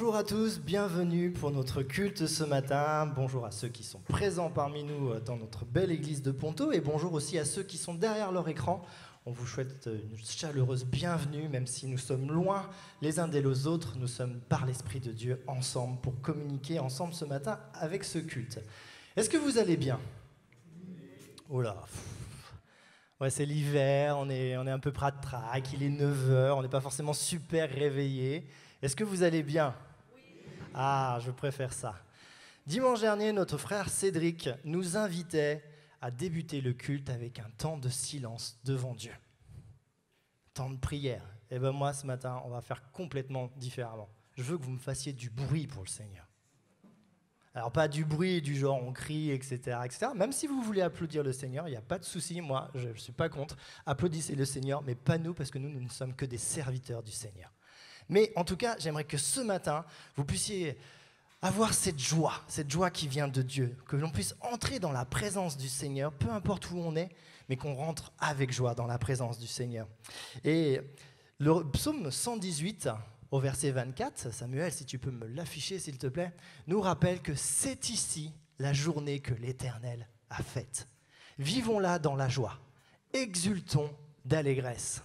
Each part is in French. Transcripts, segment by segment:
Bonjour à tous, bienvenue pour notre culte ce matin. Bonjour à ceux qui sont présents parmi nous dans notre belle église de Ponto et bonjour aussi à ceux qui sont derrière leur écran. On vous souhaite une chaleureuse bienvenue, même si nous sommes loin les uns des autres. Nous sommes par l'Esprit de Dieu ensemble pour communiquer ensemble ce matin avec ce culte. Est-ce que vous allez bien ? Oh là, ouais, c'est l'hiver, on est un peu pratrac, il est 9h, on n'est pas forcément super réveillé. Est-ce que vous allez bien ? Oui. Ah, je préfère ça. Dimanche dernier, notre frère Cédric nous invitait à débuter le culte avec un temps de silence devant Dieu. Temps de prière. Et bien moi, ce matin, on va faire complètement différemment. Je veux que vous me fassiez du bruit pour le Seigneur. Alors pas du bruit du genre on crie, etc., etc. Même si vous voulez applaudir le Seigneur, il n'y a pas de souci, moi je ne suis pas contre. Applaudissez le Seigneur, mais pas nous, parce que nous ne sommes que des serviteurs du Seigneur. Mais en tout cas, j'aimerais que ce matin, vous puissiez avoir cette joie qui vient de Dieu, que l'on puisse entrer dans la présence du Seigneur, peu importe où on est, mais qu'on rentre avec joie dans la présence du Seigneur. Et le psaume 118, au verset 24, Samuel, si tu peux me l'afficher s'il te plaît, nous rappelle que c'est ici la journée que l'Éternel a faite. Vivons-la dans la joie, exultons d'allégresse.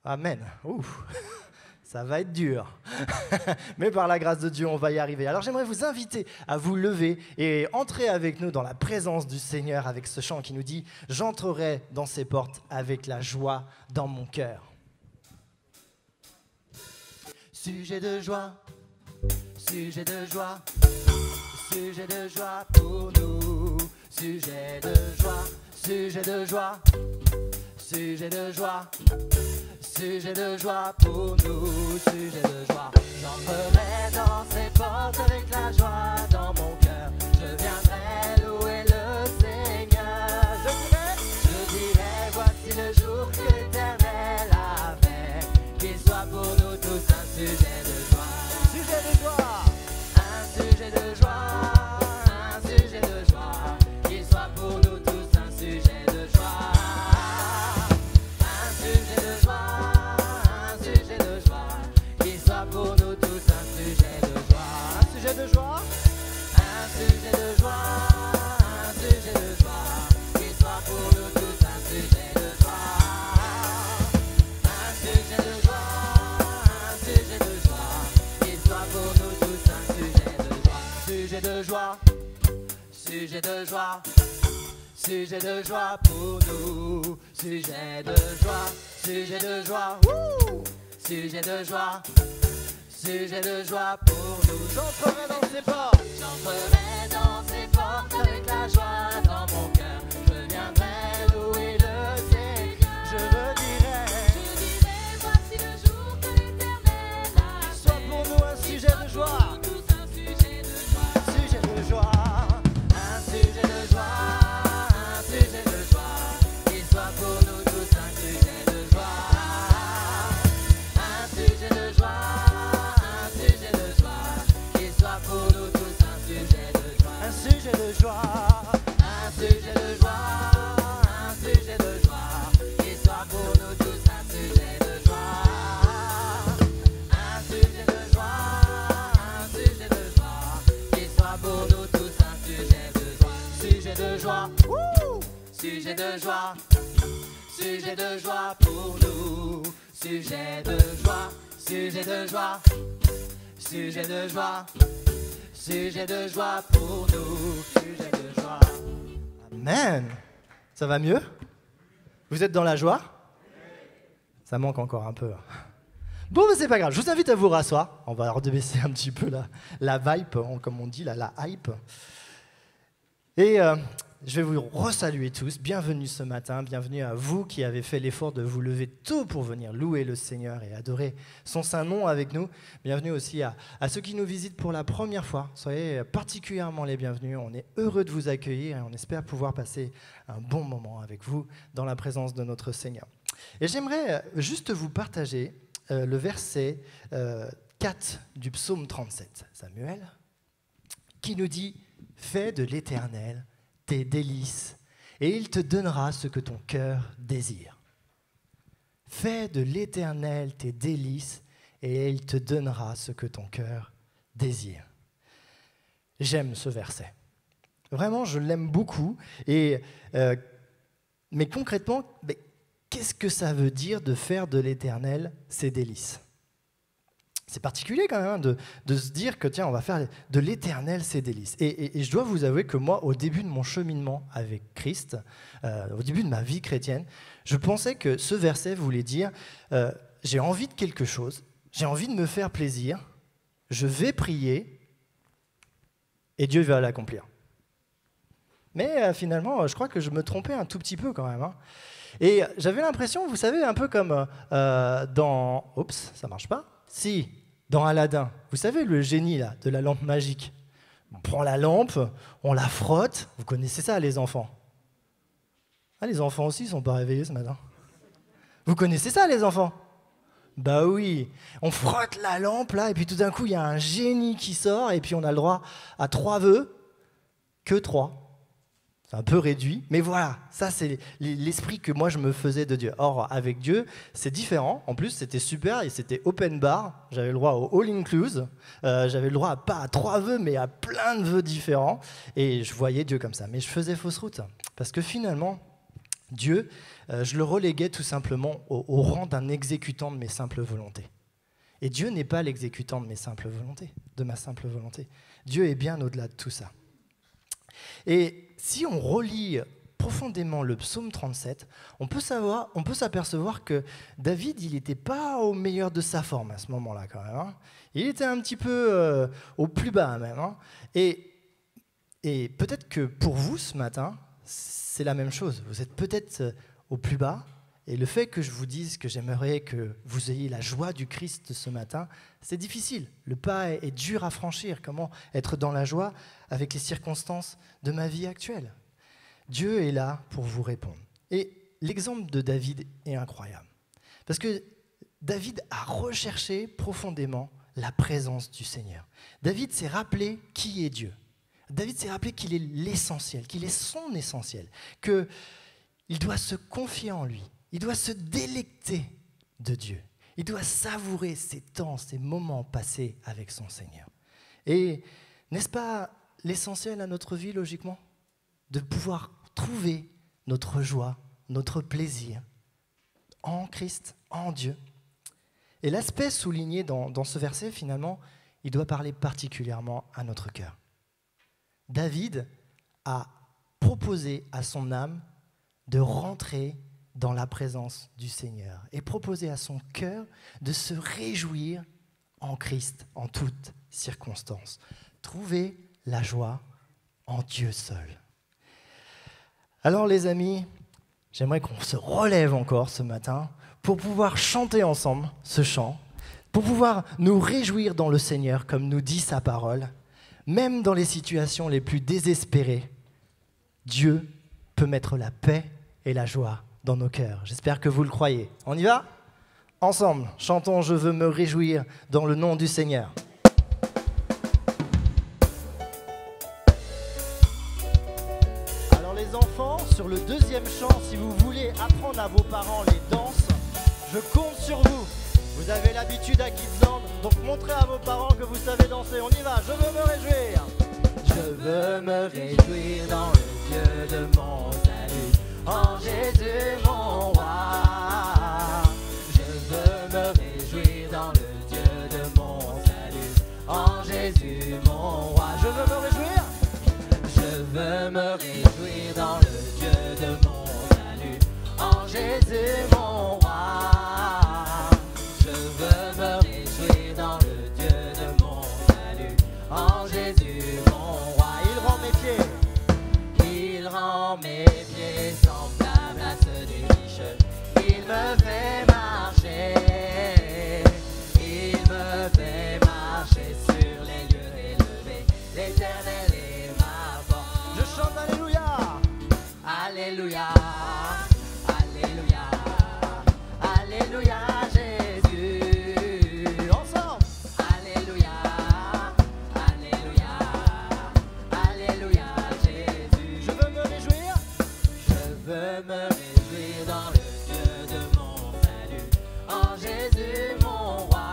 Amen. Ouf, ça va être dur. Mais par la grâce de Dieu, on va y arriver. Alors j'aimerais vous inviter à vous lever et entrer avec nous dans la présence du Seigneur avec ce chant qui nous dit « J'entrerai dans ses portes avec la joie dans mon cœur ». Sujet de joie, sujet de joie, sujet de joie pour nous. Sujet de joie, sujet de joie, sujet de joie. Sujet de joie pour nous, sujet de joie. J'entrerai dans ses portes avec la joie dans mon cœur. Je viendrai louer le Seigneur. Je dirai, voici le jour que l'Éternel a fait. Qu'il soit pour nous tous un sujet de joie. Sujet de joie, un sujet de joie, un sujet de joie. Qu'il soit pour nous tous un sujet de joie. Un sujet de joie. Pour nous tous un sujet de joie. Un sujet de joie. Un sujet de joie. Un sujet de joie. Qu'il soit pour nous tous un sujet de joie. Un sujet de joie. Un sujet de joie. Qu'il soit pour nous tous un sujet de joie. Sujet de joie. Sujet de joie. Sujet de joie pour nous. Sujet de joie. Sujet de joie. Sujet de joie. Sujet de joie pour nous. J'entrerai dans ses portes. J'entrerai dans ses portes avec la joie dans mon cœur. Je viendrai louer le Seigneur. Je le dirai. Voici le jour que l'Éternel a fait. Soit pour nous un sujet de joie. Tous un sujet de joie. Sujet de joie. Un sujet de joie. Un sujet de joie. Qu'il soit pour nous tous un sujet de joie. Un sujet de joie. Pour nous tous un sujet de joie. Un sujet de joie. Un sujet de joie. Un sujet de joie. Qu'il soit pour nous tous un sujet de joie. Un sujet de joie. Un sujet de joie. Qu'il soit pour nous tous un sujet de joie. Sujet de joie. Sujet de joie. Sujet de joie pour nous. Sujet de joie. Sujet de joie. Sujet de joie. Sujet de joie pour nous, sujet de joie. Amen. Ça va mieux ? Vous êtes dans la joie ? Ça manque encore un peu. Bon, mais c'est pas grave. Je vous invite à vous rasseoir. On va rebaisser un petit peu la vibe, comme on dit, la hype. Et je vais vous resaluer tous. Bienvenue ce matin. Bienvenue à vous qui avez fait l'effort de vous lever tôt pour venir louer le Seigneur et adorer son saint nom avec nous. Bienvenue aussi à ceux qui nous visitent pour la première fois. Soyez particulièrement les bienvenus. On est heureux de vous accueillir et on espère pouvoir passer un bon moment avec vous dans la présence de notre Seigneur. Et j'aimerais juste vous partager le verset 4 du psaume 37, Samuel, qui nous dit « Fais de l'Éternel tes délices, et il te donnera ce que ton cœur désire. Fais de l'Éternel tes délices, et il te donnera ce que ton cœur désire. J'aime ce verset. Vraiment, je l'aime beaucoup. Mais concrètement, qu'est-ce que ça veut dire de faire de l'Éternel ses délices ? C'est particulier quand même de se dire que tiens, on va faire de l'Éternel ses délices. Et je dois vous avouer que moi, au début de mon cheminement avec Christ, au début de ma vie chrétienne, je pensais que ce verset voulait dire j'ai envie de quelque chose, j'ai envie de me faire plaisir, je vais prier et Dieu va l'accomplir. Mais finalement, je crois que je me trompais un tout petit peu quand même. Hein. Et j'avais l'impression, vous savez, un peu comme dans... Oups, ça marche pas. Si, dans Aladdin. Vous savez, le génie là, de la lampe magique. On prend la lampe, on la frotte. Vous connaissez ça, les enfants? Ah, les enfants aussi ne sont pas réveillés ce matin. Vous connaissez ça, les enfants? Bah oui, on frotte la lampe là, et puis tout d'un coup, il y a un génie qui sort, et puis on a le droit à 3 vœux, que 3. C'est un peu réduit, mais voilà, ça c'est l'esprit que moi je me faisais de Dieu. Or, avec Dieu, c'est différent. En plus, c'était super et c'était open bar. J'avais le droit au all inclusive. J'avais le droit pas à 3 vœux, mais à plein de vœux différents. Et je voyais Dieu comme ça. Mais je faisais fausse route. Parce que finalement, Dieu, je le reléguais tout simplement au rang d'un exécutant de mes simples volontés. Et Dieu n'est pas l'exécutant de mes simples volontés, de ma simple volonté. Dieu est bien au-delà de tout ça. Et si on relit profondément le psaume 37, on peut s'apercevoir que David, il n'était pas au meilleur de sa forme à ce moment-là quand même. Hein. Il était un petit peu au plus bas même. Hein. Et peut-être que pour vous ce matin, c'est la même chose. Vous êtes peut-être au plus bas. Et le fait que je vous dise que j'aimerais que vous ayez la joie du Christ ce matin, c'est difficile. Le pas est dur à franchir. Comment être dans la joie avec les circonstances de ma vie actuelle? Dieu est là pour vous répondre. Et l'exemple de David est incroyable. Parce que David a recherché profondément la présence du Seigneur. David s'est rappelé qui est Dieu. David s'est rappelé qu'il est l'essentiel, qu'il est son essentiel, qu'il doit se confier en lui. Il doit se délecter de Dieu. Il doit savourer ces temps, ces moments passés avec son Seigneur. Et n'est-ce pas l'essentiel à notre vie, logiquement? De pouvoir trouver notre joie, notre plaisir en Christ, en Dieu. Et l'aspect souligné dans ce verset, finalement, il doit parler particulièrement à notre cœur. David a proposé à son âme de rentrer dans la présence du Seigneur et proposer à son cœur de se réjouir en Christ en toutes circonstances. Trouver la joie en Dieu seul. Alors les amis, j'aimerais qu'on se relève encore ce matin pour pouvoir chanter ensemble ce chant, pour pouvoir nous réjouir dans le Seigneur comme nous dit sa parole, même dans les situations les plus désespérées. Dieu peut mettre la paix et la joie dans nos cœurs. J'espère que vous le croyez. On y va ? Ensemble, chantons « Je veux me réjouir dans le nom du Seigneur ». Alors les enfants, sur le deuxième chant, si vous voulez apprendre à vos parents les danses, je compte sur vous. Vous avez l'habitude à Kidsland, donc montrez à vos parents que vous savez danser. On y va, je veux me réjouir. Je veux me réjouir dans le Dieu de mon salut. En Jésus mon roi, je veux me réjouir dans le Dieu de mon salut. En Jésus mon roi, je veux me réjouir. Je veux me réjouir dans le Dieu de mon salut. En Jésus mon roi, je veux me réjouir dans le Dieu de mon salut. En Jésus mon roi, il rend mes pieds, il rend mes pieds semblables à ceux du riche. Il me fait marcher, il me fait marcher sur les lieux élevés. L'Éternel est ma force. Je chante Alléluia, Alléluia, Alléluia, Alléluia. Me réjouir dans le Dieu de mon salut. En Jésus mon roi,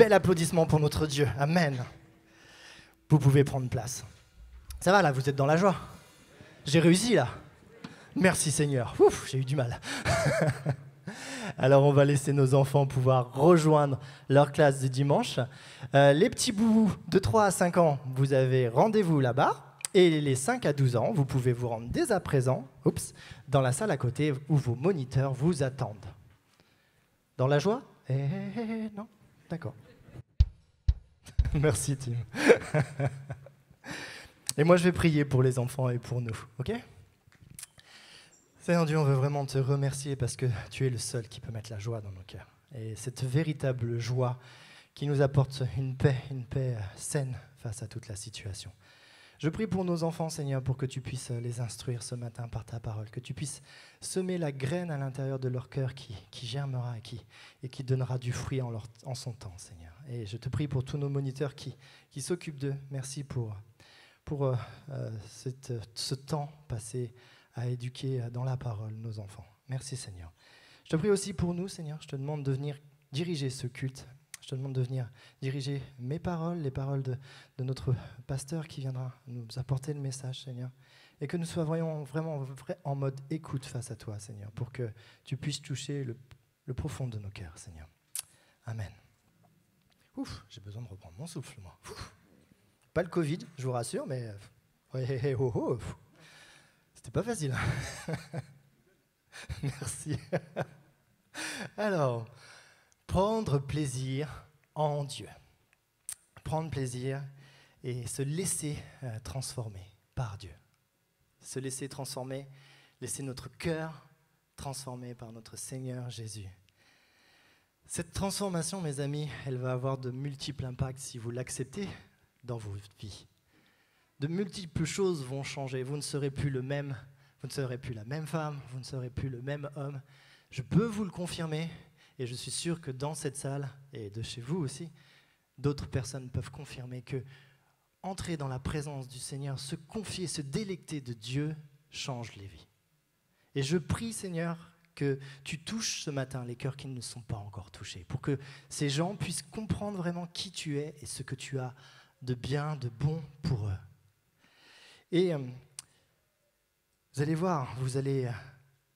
bel applaudissement pour notre Dieu. Amen. Vous pouvez prendre place. Ça va là, vous êtes dans la joie? J'ai réussi là. Merci Seigneur. Ouf, j'ai eu du mal. Alors on va laisser nos enfants pouvoir rejoindre leur classe de dimanche. Les petits bouts de 3 à 5 ans, vous avez rendez-vous là-bas. Et les 5 à 12 ans, vous pouvez vous rendre dès à présent dans la salle à côté où vos moniteurs vous attendent. Dans la joie? Non? D'accord. Merci Tim. Et moi je vais prier pour les enfants et pour nous, ok? Seigneur Dieu, on veut vraiment te remercier parce que tu es le seul qui peut mettre la joie dans nos cœurs. Et cette véritable joie qui nous apporte une paix saine face à toute la situation. Je prie pour nos enfants, Seigneur, pour que tu puisses les instruire ce matin par ta parole, que tu puisses semer la graine à l'intérieur de leur cœur qui germera et qui donnera du fruit en son temps, Seigneur. Et je te prie pour tous nos moniteurs qui s'occupent d'eux. Merci pour ce temps passé à éduquer dans la parole nos enfants. Merci, Seigneur. Je te prie aussi pour nous, Seigneur. Je te demande de venir diriger ce culte. Je te demande de venir diriger mes paroles, les paroles de notre pasteur qui viendra nous apporter le message, Seigneur. Et que nous soyons vraiment en mode écoute face à toi, Seigneur, pour que tu puisses toucher le profond de nos cœurs, Seigneur. Amen. Ouf, j'ai besoin de reprendre mon souffle, moi. Ouf. Pas le Covid, je vous rassure, mais c'était pas facile. Merci. Alors, prendre plaisir en Dieu. Prendre plaisir et se laisser transformer par Dieu. Se laisser transformer, laisser notre cœur transformé par notre Seigneur Jésus. Cette transformation, mes amis, elle va avoir de multiples impacts si vous l'acceptez dans vos vies. De multiples choses vont changer. Vous ne serez plus le même, vous ne serez plus la même femme, vous ne serez plus le même homme. Je peux vous le confirmer et je suis sûr que dans cette salle et de chez vous aussi, d'autres personnes peuvent confirmer que entrer dans la présence du Seigneur, se confier, se délecter de Dieu change les vies. Et je prie, Seigneur, que tu touches ce matin les cœurs qui ne sont pas encore touchés, pour que ces gens puissent comprendre vraiment qui tu es et ce que tu as de bien, de bon pour eux. Et vous allez voir, vous allez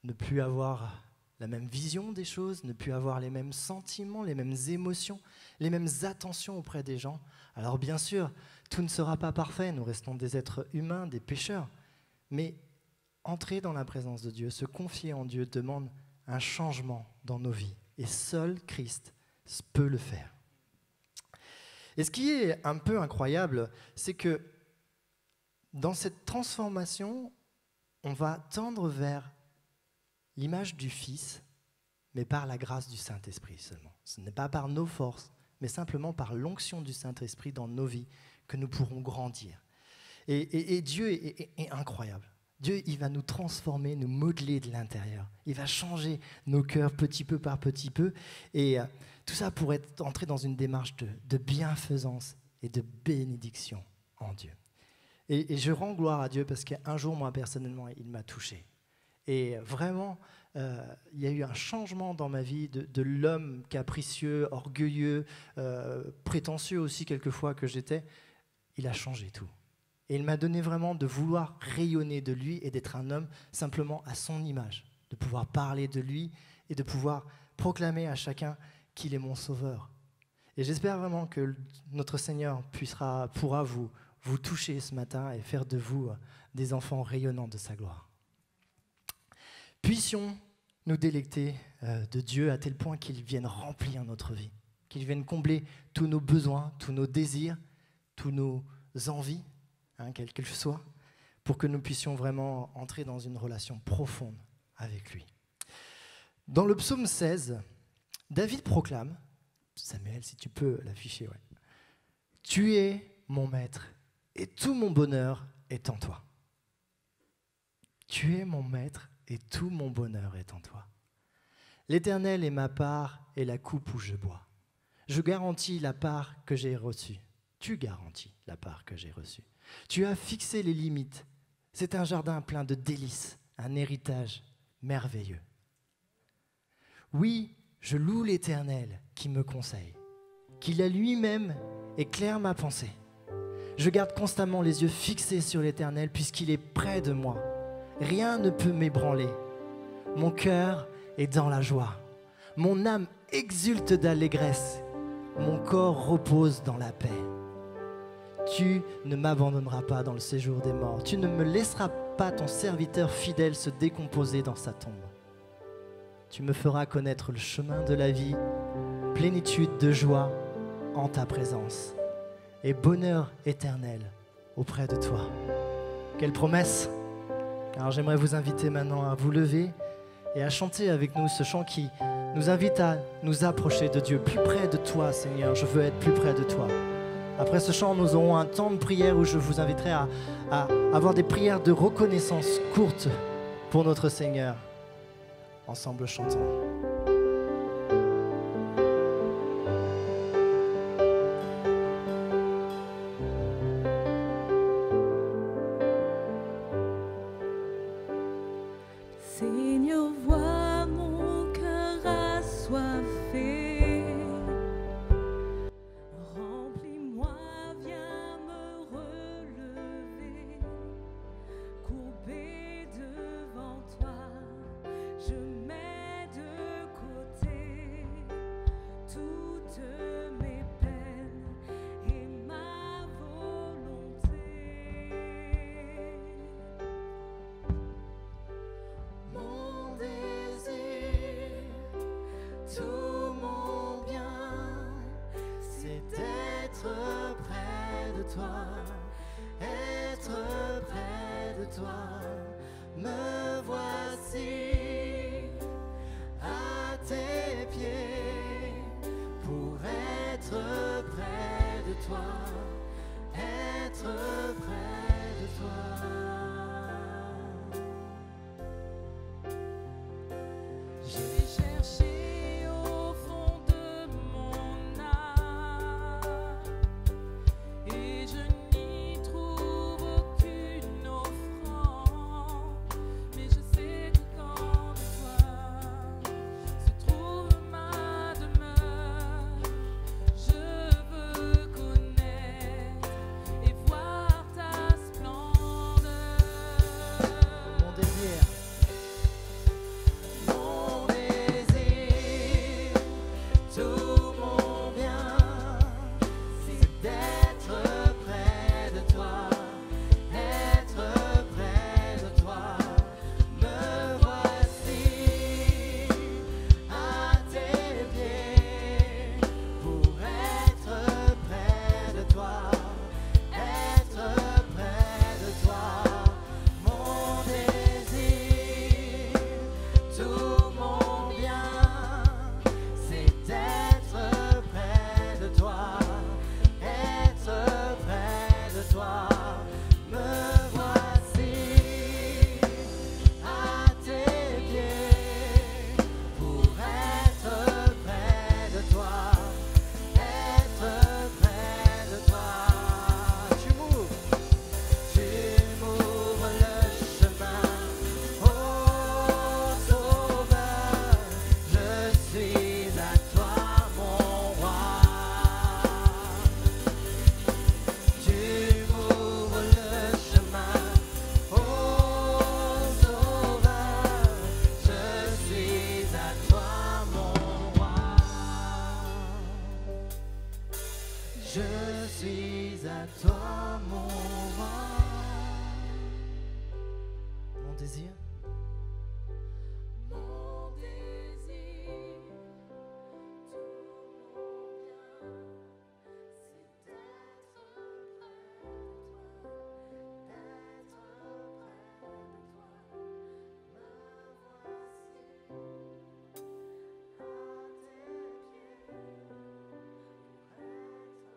ne plus avoir la même vision des choses, ne plus avoir les mêmes sentiments, les mêmes émotions, les mêmes attentions auprès des gens. Alors bien sûr, tout ne sera pas parfait, nous restons des êtres humains, des pécheurs, mais entrer dans la présence de Dieu, se confier en Dieu demande un changement dans nos vies. Et seul Christ peut le faire. Et ce qui est un peu incroyable, c'est que dans cette transformation, on va tendre vers l'image du Fils, mais par la grâce du Saint-Esprit seulement. Ce n'est pas par nos forces, mais simplement par l'onction du Saint-Esprit dans nos vies que nous pourrons grandir. Et Dieu est incroyable. Dieu, il va nous transformer, nous modeler de l'intérieur. Il va changer nos cœurs petit peu par petit peu. Et tout ça pour entrer dans une démarche de bienfaisance et de bénédiction en Dieu. Et je rends gloire à Dieu parce qu'un jour, moi, personnellement, il m'a touché. Et vraiment, il y a eu un changement dans ma vie de l'homme capricieux, orgueilleux, prétentieux aussi quelquefois que j'étais. Il a changé tout. Et il m'a donné vraiment de vouloir rayonner de lui et d'être un homme simplement à son image, de pouvoir parler de lui et de pouvoir proclamer à chacun qu'il est mon sauveur. Et j'espère vraiment que notre Seigneur pourra vous toucher ce matin et faire de vous des enfants rayonnants de sa gloire. Puissions nous délecter de Dieu à tel point qu'il vienne remplir notre vie, qu'il vienne combler tous nos besoins, tous nos désirs, tous nos envies, quel qu'elle soit, pour que nous puissions vraiment entrer dans une relation profonde avec lui. Dans le psaume 16, David proclame, Samuel, si tu peux l'afficher, ouais. « Tu es mon maître et tout mon bonheur est en toi. » Tu es mon maître et tout mon bonheur est en toi. L'Éternel est ma part et la coupe où je bois. Je garantis la part que j'ai reçue. Tu garantis la part que j'ai reçue. Tu as fixé les limites. C'est un jardin plein de délices, un héritage merveilleux. Oui, je loue l'Éternel qui me conseille. qu'il a lui-même éclaire ma pensée. Je garde constamment les yeux fixés sur l'Éternel puisqu'il est près de moi. Rien ne peut m'ébranler. Mon cœur est dans la joie. Mon âme exulte d'allégresse. Mon corps repose dans la paix. Tu ne m'abandonneras pas dans le séjour des morts. Tu ne me laisseras pas ton serviteur fidèle se décomposer dans sa tombe. Tu me feras connaître le chemin de la vie, plénitude de joie en ta présence et bonheur éternel auprès de toi. Quelle promesse! Alors j'aimerais vous inviter maintenant à vous lever et à chanter avec nous ce chant qui nous invite à nous approcher de Dieu, plus près de toi, Seigneur, je veux être plus près de toi. Après ce chant, nous aurons un temps de prière où je vous inviterai à avoir des prières de reconnaissance courtes pour notre Seigneur. Ensemble, chantons. Seigneur, vois mon cœur assoiffé. Remplis-moi, viens me relever. Courbé devant toi, je mets de côté toutes mes peines et ma volonté. Mon désir, tout mon bien, c'est d'être près de toi, être près de toi. Me voici à tes pieds pour être près de toi, être près de toi. J'ai cherché au fond de mon âme et je n'y trouve aucune offrande, mais je sais que quand de toi se trouve ma demeure, je veux connaître et voir ta splendeur. Mon désir. Mon désir, tout mon bien, c'est d'être près de toi, être près de toi. Me voici à tes pieds pour être près de toi, être près de toi. Mon désir, tout mon bien, c'est d'être près de toi, être près de toi. Me voici à tes pieds pour être près de toi, être près de toi. Tu m'ouvres le chemin, ô Sauveur, je suis à toi mon roi. Tu m'ouvres le chemin, ô Sauveur, je suis à toi mon roi. Je suis à toi mon roi. Mon désir. Mon désir, tout mon bien, c'est d'être près de toi, d'être près de toi. Me voici à tes pieds pour être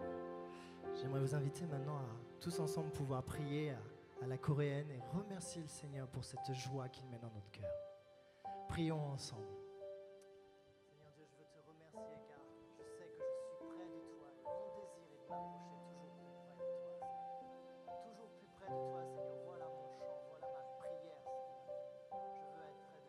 près de J'aimerais vous inviter maintenant à tous ensemble pouvoir prier à la coréenne et remercier le Seigneur pour cette joie qu'il met dans notre cœur. Prions ensemble. Seigneur Dieu, je veux te remercier car je sais que je suis près de toi. Mon désir est de m'approcher toujours plus près de toi, Seigneur. Toujours plus près de toi, Seigneur. Voilà mon chant, voilà ma prière, Seigneur. Je veux être près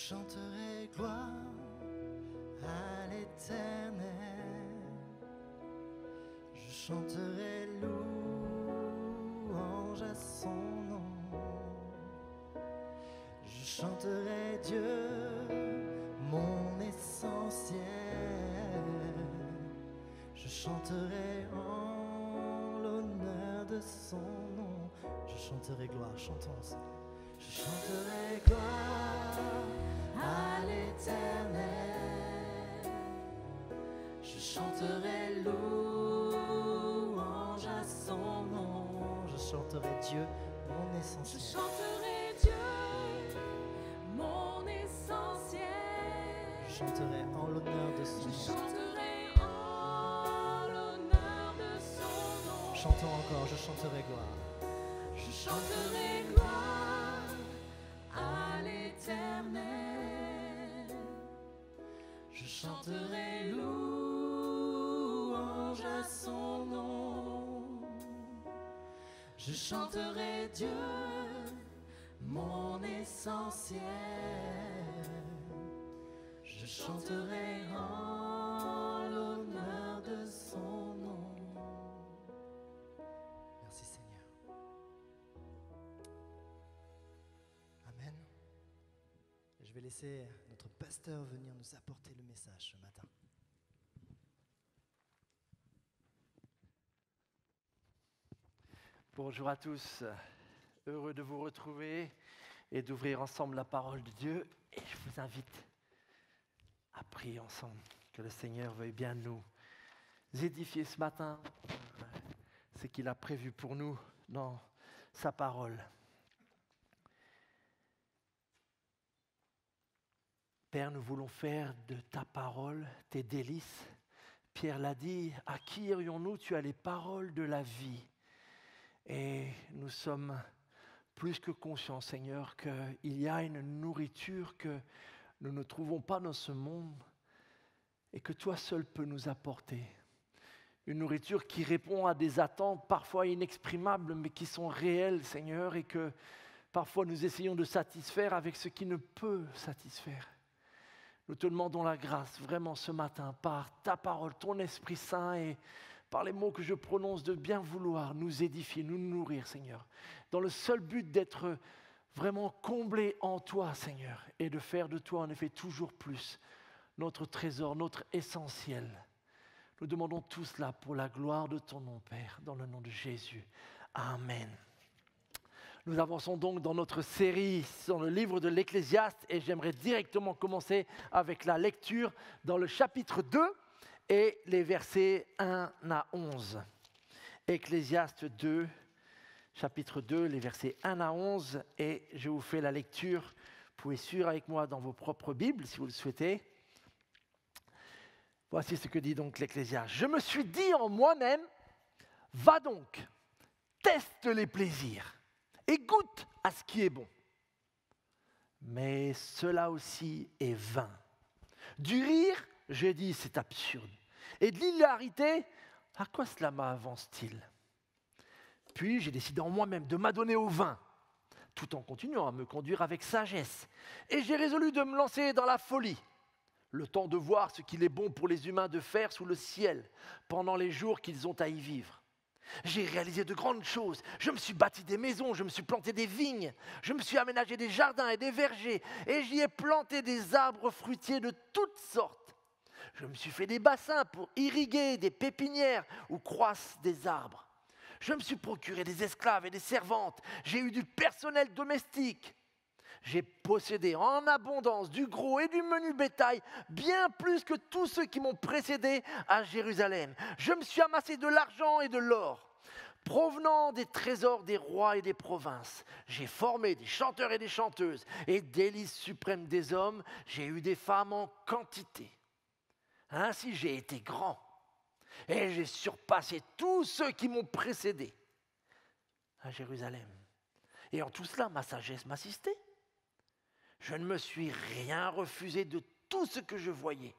chanterai gloire à l'Éternel. Je chanterai louange à son nom. Je chanterai Dieu, mon essentiel. Je chanterai en l'honneur de son nom. Je chanterai gloire, chantons ensemble. Je chanterai gloire à l'Éternel. Je chanterai louange à son nom. Je chanterai Dieu, mon Je essentiel. chanterai Dieu, mon essentiel. Je chanterai en l'honneur de son Je nom. chanterai en l'honneur de son nom. Chantons encore, je chanterai gloire. Je chanterai gloire à l'Éternel. Je chanterai louange à son nom. Je chanterai Dieu, mon essentiel. Je chanterai en l'honneur de son nom. Merci Seigneur. Amen. Je vais laisser notre pasteur venir nous apporter le message ce matin. Bonjour à tous, heureux de vous retrouver et d'ouvrir ensemble la parole de Dieu. Et je vous invite à prier ensemble, que le Seigneur veuille bien nous édifier ce matin, ce qu'il a prévu pour nous dans sa parole. Père, nous voulons faire de ta parole tes délices. Pierre l'a dit, à qui irions-nous? Tu as les paroles de la vie. Et nous sommes plus que conscients, Seigneur, qu'il y a une nourriture que nous ne trouvons pas dans ce monde et que toi seul peux nous apporter. Une nourriture qui répond à des attentes parfois inexprimables, mais qui sont réelles, Seigneur, et que parfois nous essayons de satisfaire avec ce qui ne peut satisfaire. Nous te demandons la grâce, vraiment ce matin, par ta parole, ton Esprit Saint et par les mots que je prononce, de bien vouloir nous édifier, nous nourrir, Seigneur, dans le seul but d'être vraiment comblés en toi, Seigneur, et de faire de toi, en effet, toujours plus notre trésor, notre essentiel. Nous demandons tout cela pour la gloire de ton nom, Père, dans le nom de Jésus. Amen. Nous avançons donc dans notre série sur le livre de l'Ecclésiaste et j'aimerais directement commencer avec la lecture dans le chapitre 2 et les versets 1 à 11. Ecclésiaste 2, chapitre 2, les versets 1 à 11 et je vous fais la lecture. Vous pouvez suivre avec moi dans vos propres Bibles si vous le souhaitez. Voici ce que dit donc l'Ecclésiaste. Je me suis dit en moi-même, va donc, teste les plaisirs et goûte à ce qui est bon. Mais cela aussi est vain. Du rire, j'ai dit c'est absurde. Et de l'hilarité, à quoi cela m'avance-t-il? Puis j'ai décidé en moi-même de m'adonner au vin, tout en continuant à me conduire avec sagesse. Et j'ai résolu de me lancer dans la folie, le temps de voir ce qu'il est bon pour les humains de faire sous le ciel, pendant les jours qu'ils ont à y vivre. J'ai réalisé de grandes choses, je me suis bâti des maisons, je me suis planté des vignes, je me suis aménagé des jardins et des vergers, et j'y ai planté des arbres fruitiers de toutes sortes. Je me suis fait des bassins pour irriguer des pépinières où croissent des arbres. Je me suis procuré des esclaves et des servantes, j'ai eu du personnel domestique. J'ai possédé en abondance du gros et du menu bétail, bien plus que tous ceux qui m'ont précédé à Jérusalem. Je me suis amassé de l'argent et de l'or, provenant des trésors des rois et des provinces. J'ai formé des chanteurs et des chanteuses, et délices suprêmes des hommes, j'ai eu des femmes en quantité. Ainsi j'ai été grand, et j'ai surpassé tous ceux qui m'ont précédé à Jérusalem. Et en tout cela, ma sagesse m'assistait. Je ne me suis rien refusé de tout ce que je voyais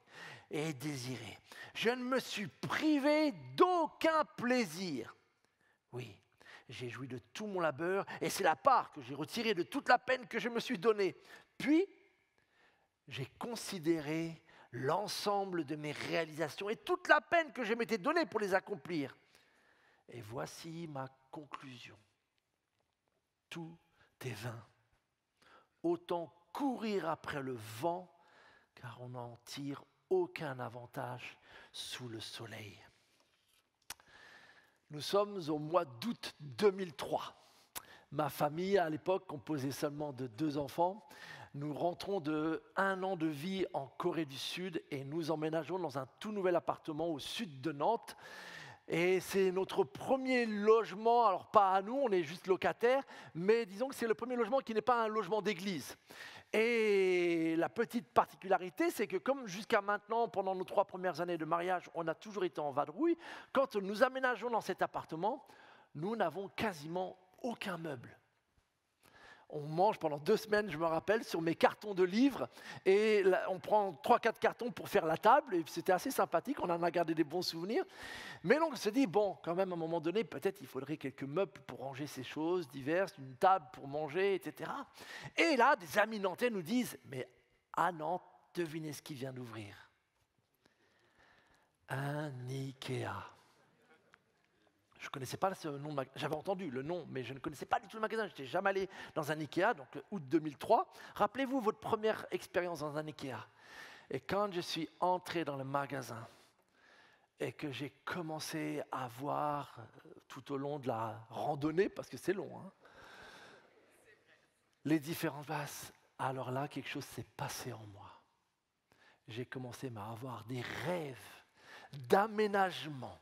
et désirais. Je ne me suis privé d'aucun plaisir. Oui, j'ai joui de tout mon labeur et c'est la part que j'ai retirée de toute la peine que je me suis donnée. Puis, j'ai considéré l'ensemble de mes réalisations et toute la peine que je m'étais donnée pour les accomplir. Et voici ma conclusion. Tout est vain. Autant courir après le vent, car on n'en tire aucun avantage sous le soleil. Nous sommes au mois d'août 2003. Ma famille, à l'époque, composée seulement de 2 enfants. Nous rentrons de 1 an de vie en Corée du Sud et nous emménageons dans un tout nouvel appartement au sud de Nantes. Et c'est notre premier logement, alors pas à nous, on est juste locataires, mais disons que c'est le premier logement qui n'est pas un logement d'église. Et la petite particularité, c'est que comme jusqu'à maintenant, pendant nos 3 premières années de mariage, on a toujours été en vadrouille, quand nous aménageons dans cet appartement, nous n'avons quasiment aucun meuble. On mange pendant 2 semaines, je me rappelle, sur mes cartons de livres, et là, on prend 3-4 cartons pour faire la table, et c'était assez sympathique, on en a gardé des bons souvenirs. Mais donc on se dit, bon, quand même, à un moment donné, peut-être il faudrait quelques meubles pour ranger ces choses diverses, une table pour manger, etc. Et là, des amis nantais nous disent, mais à Nantes, devinez ce qui vient d'ouvrir. Un Ikea. Je ne connaissais pas ce nom de magasin. J'avais entendu le nom, mais je ne connaissais pas du tout le magasin. Je n'étais jamais allé dans un Ikea, donc août 2003. Rappelez-vous votre première expérience dans un Ikea. Et quand je suis entré dans le magasin et que j'ai commencé à voir tout au long de la randonnée, parce que c'est long, les différentes places, alors là, quelque chose s'est passé en moi. J'ai commencé à avoir des rêves d'aménagement,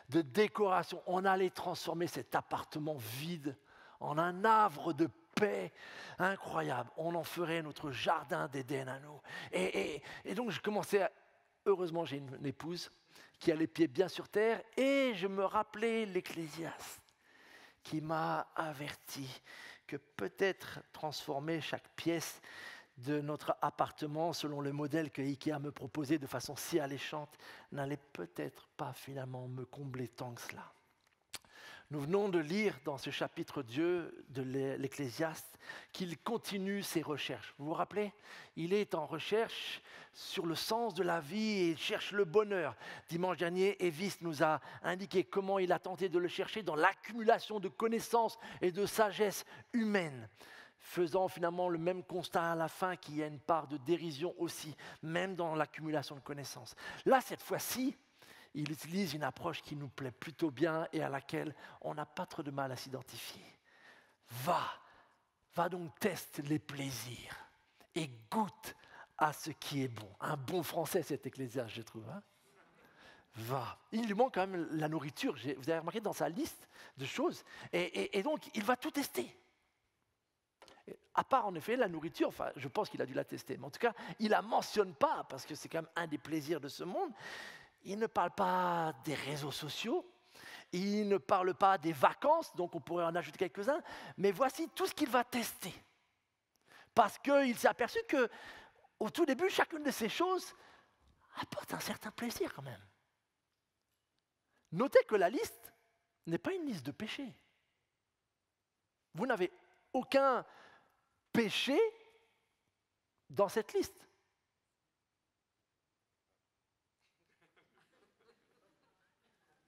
de décoration. On allait transformer cet appartement vide en un havre de paix incroyable. On en ferait notre jardin d'Éden à nous. Et donc je commençais heureusement j'ai une épouse qui a les pieds bien sur terre, et je me rappelais l'Ecclésiaste qui m'a averti que peut-être transformer chaque pièce de notre appartement selon le modèle que Ikea me proposait de façon si alléchante n'allait peut-être pas finalement me combler tant que cela. Nous venons de lire dans ce chapitre Dieu de l'Ecclésiaste qu'il continue ses recherches. Vous vous rappelez ? Il est en recherche sur le sens de la vie et il cherche le bonheur. Dimanche dernier, Evis nous a indiqué comment il a tenté de le chercher dans l'accumulation de connaissances et de sagesse humaine, faisant finalement le même constat à la fin qu'il y a une part de dérision aussi, même dans l'accumulation de connaissances. Là, cette fois-ci, il utilise une approche qui nous plaît plutôt bien et à laquelle on n'a pas trop de mal à s'identifier. Va donc tester les plaisirs et goûte à ce qui est bon. Un bon français, cet Ecclésiaste, je trouve. Va. Il lui manque quand même la nourriture. Vous avez remarqué dans sa liste de choses. Et donc, il va tout tester. À part en effet la nourriture, enfin je pense qu'il a dû la tester, mais en tout cas il ne la mentionne pas parce que c'est quand même un des plaisirs de ce monde. Il ne parle pas des réseaux sociaux, il ne parle pas des vacances, donc on pourrait en ajouter quelques-uns, mais voici tout ce qu'il va tester. Parce qu'il s'est aperçu qu'au tout début, chacune de ces choses apporte un certain plaisir quand même. Notez que la liste n'est pas une liste de péchés. Vous n'avez aucun péché dans cette liste.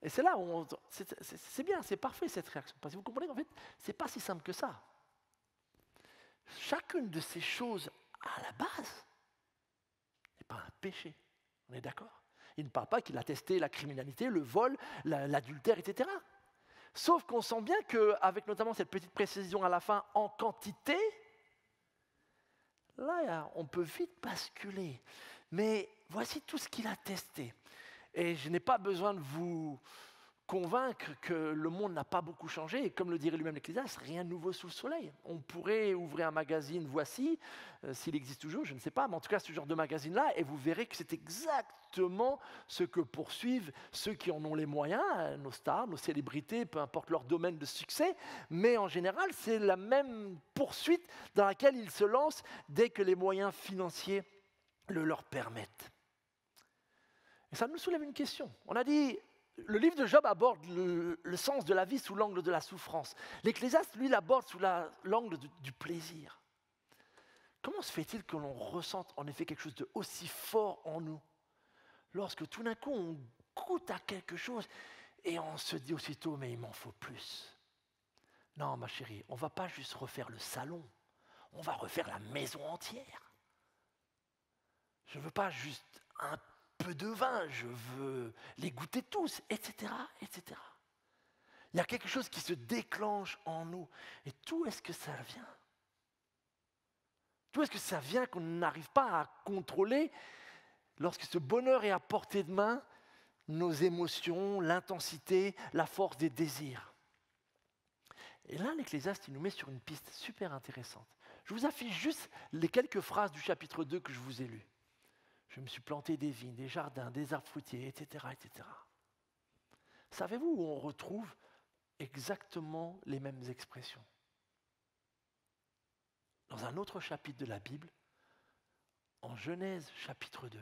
Et c'est là où c'est bien, c'est parfait cette réaction. Parce que vous comprenez qu'en fait, ce n'est pas si simple que ça. Chacune de ces choses, à la base, n'est pas un péché. On est d'accord ? Il ne parle pas qu'il a testé la criminalité, le vol, l'adultère, etc. Sauf qu'on sent bien qu'avec notamment cette petite précision à la fin, en quantité, là, on peut vite basculer. Mais voici tout ce qu'il a testé. Et je n'ai pas besoin de vous convaincre que le monde n'a pas beaucoup changé. Et comme le dirait lui-même l'Ecclésiaste, rien de nouveau sous le soleil. On pourrait ouvrir un magazine, voici, s'il existe toujours, je ne sais pas, mais en tout cas ce genre de magazine-là, et vous verrez que c'est exactement ce que poursuivent ceux qui en ont les moyens, nos stars, nos célébrités, peu importe leur domaine de succès, mais en général, c'est la même poursuite dans laquelle ils se lancent dès que les moyens financiers le leur permettent. Et ça nous soulève une question. On a dit, le livre de Job aborde le sens de la vie sous l'angle de la souffrance. L'Ecclésiaste, lui, l'aborde sous l'angle du plaisir. Comment se fait-il que l'on ressente en effet quelque chose de aussi fort en nous lorsque tout d'un coup on goûte à quelque chose et on se dit aussitôt mais il m'en faut plus. Non ma chérie, on ne va pas juste refaire le salon, on va refaire la maison entière. Je ne veux pas juste un peu de vin, je veux les goûter tous, etc., etc. Il y a quelque chose qui se déclenche en nous. Et d'où est-ce que ça vient? D'où est-ce que ça vient qu'on n'arrive pas à contrôler lorsque ce bonheur est à portée de main, nos émotions, l'intensité, la force des désirs? Et là, l'Ecclésiaste, il nous met sur une piste super intéressante. Je vous affiche juste les quelques phrases du chapitre 2 que je vous ai lues. Je me suis planté des vignes, des jardins, des arbres fruitiers, etc., etc. Savez-vous où on retrouve exactement les mêmes expressions? Dans un autre chapitre de la Bible, en Genèse chapitre 2.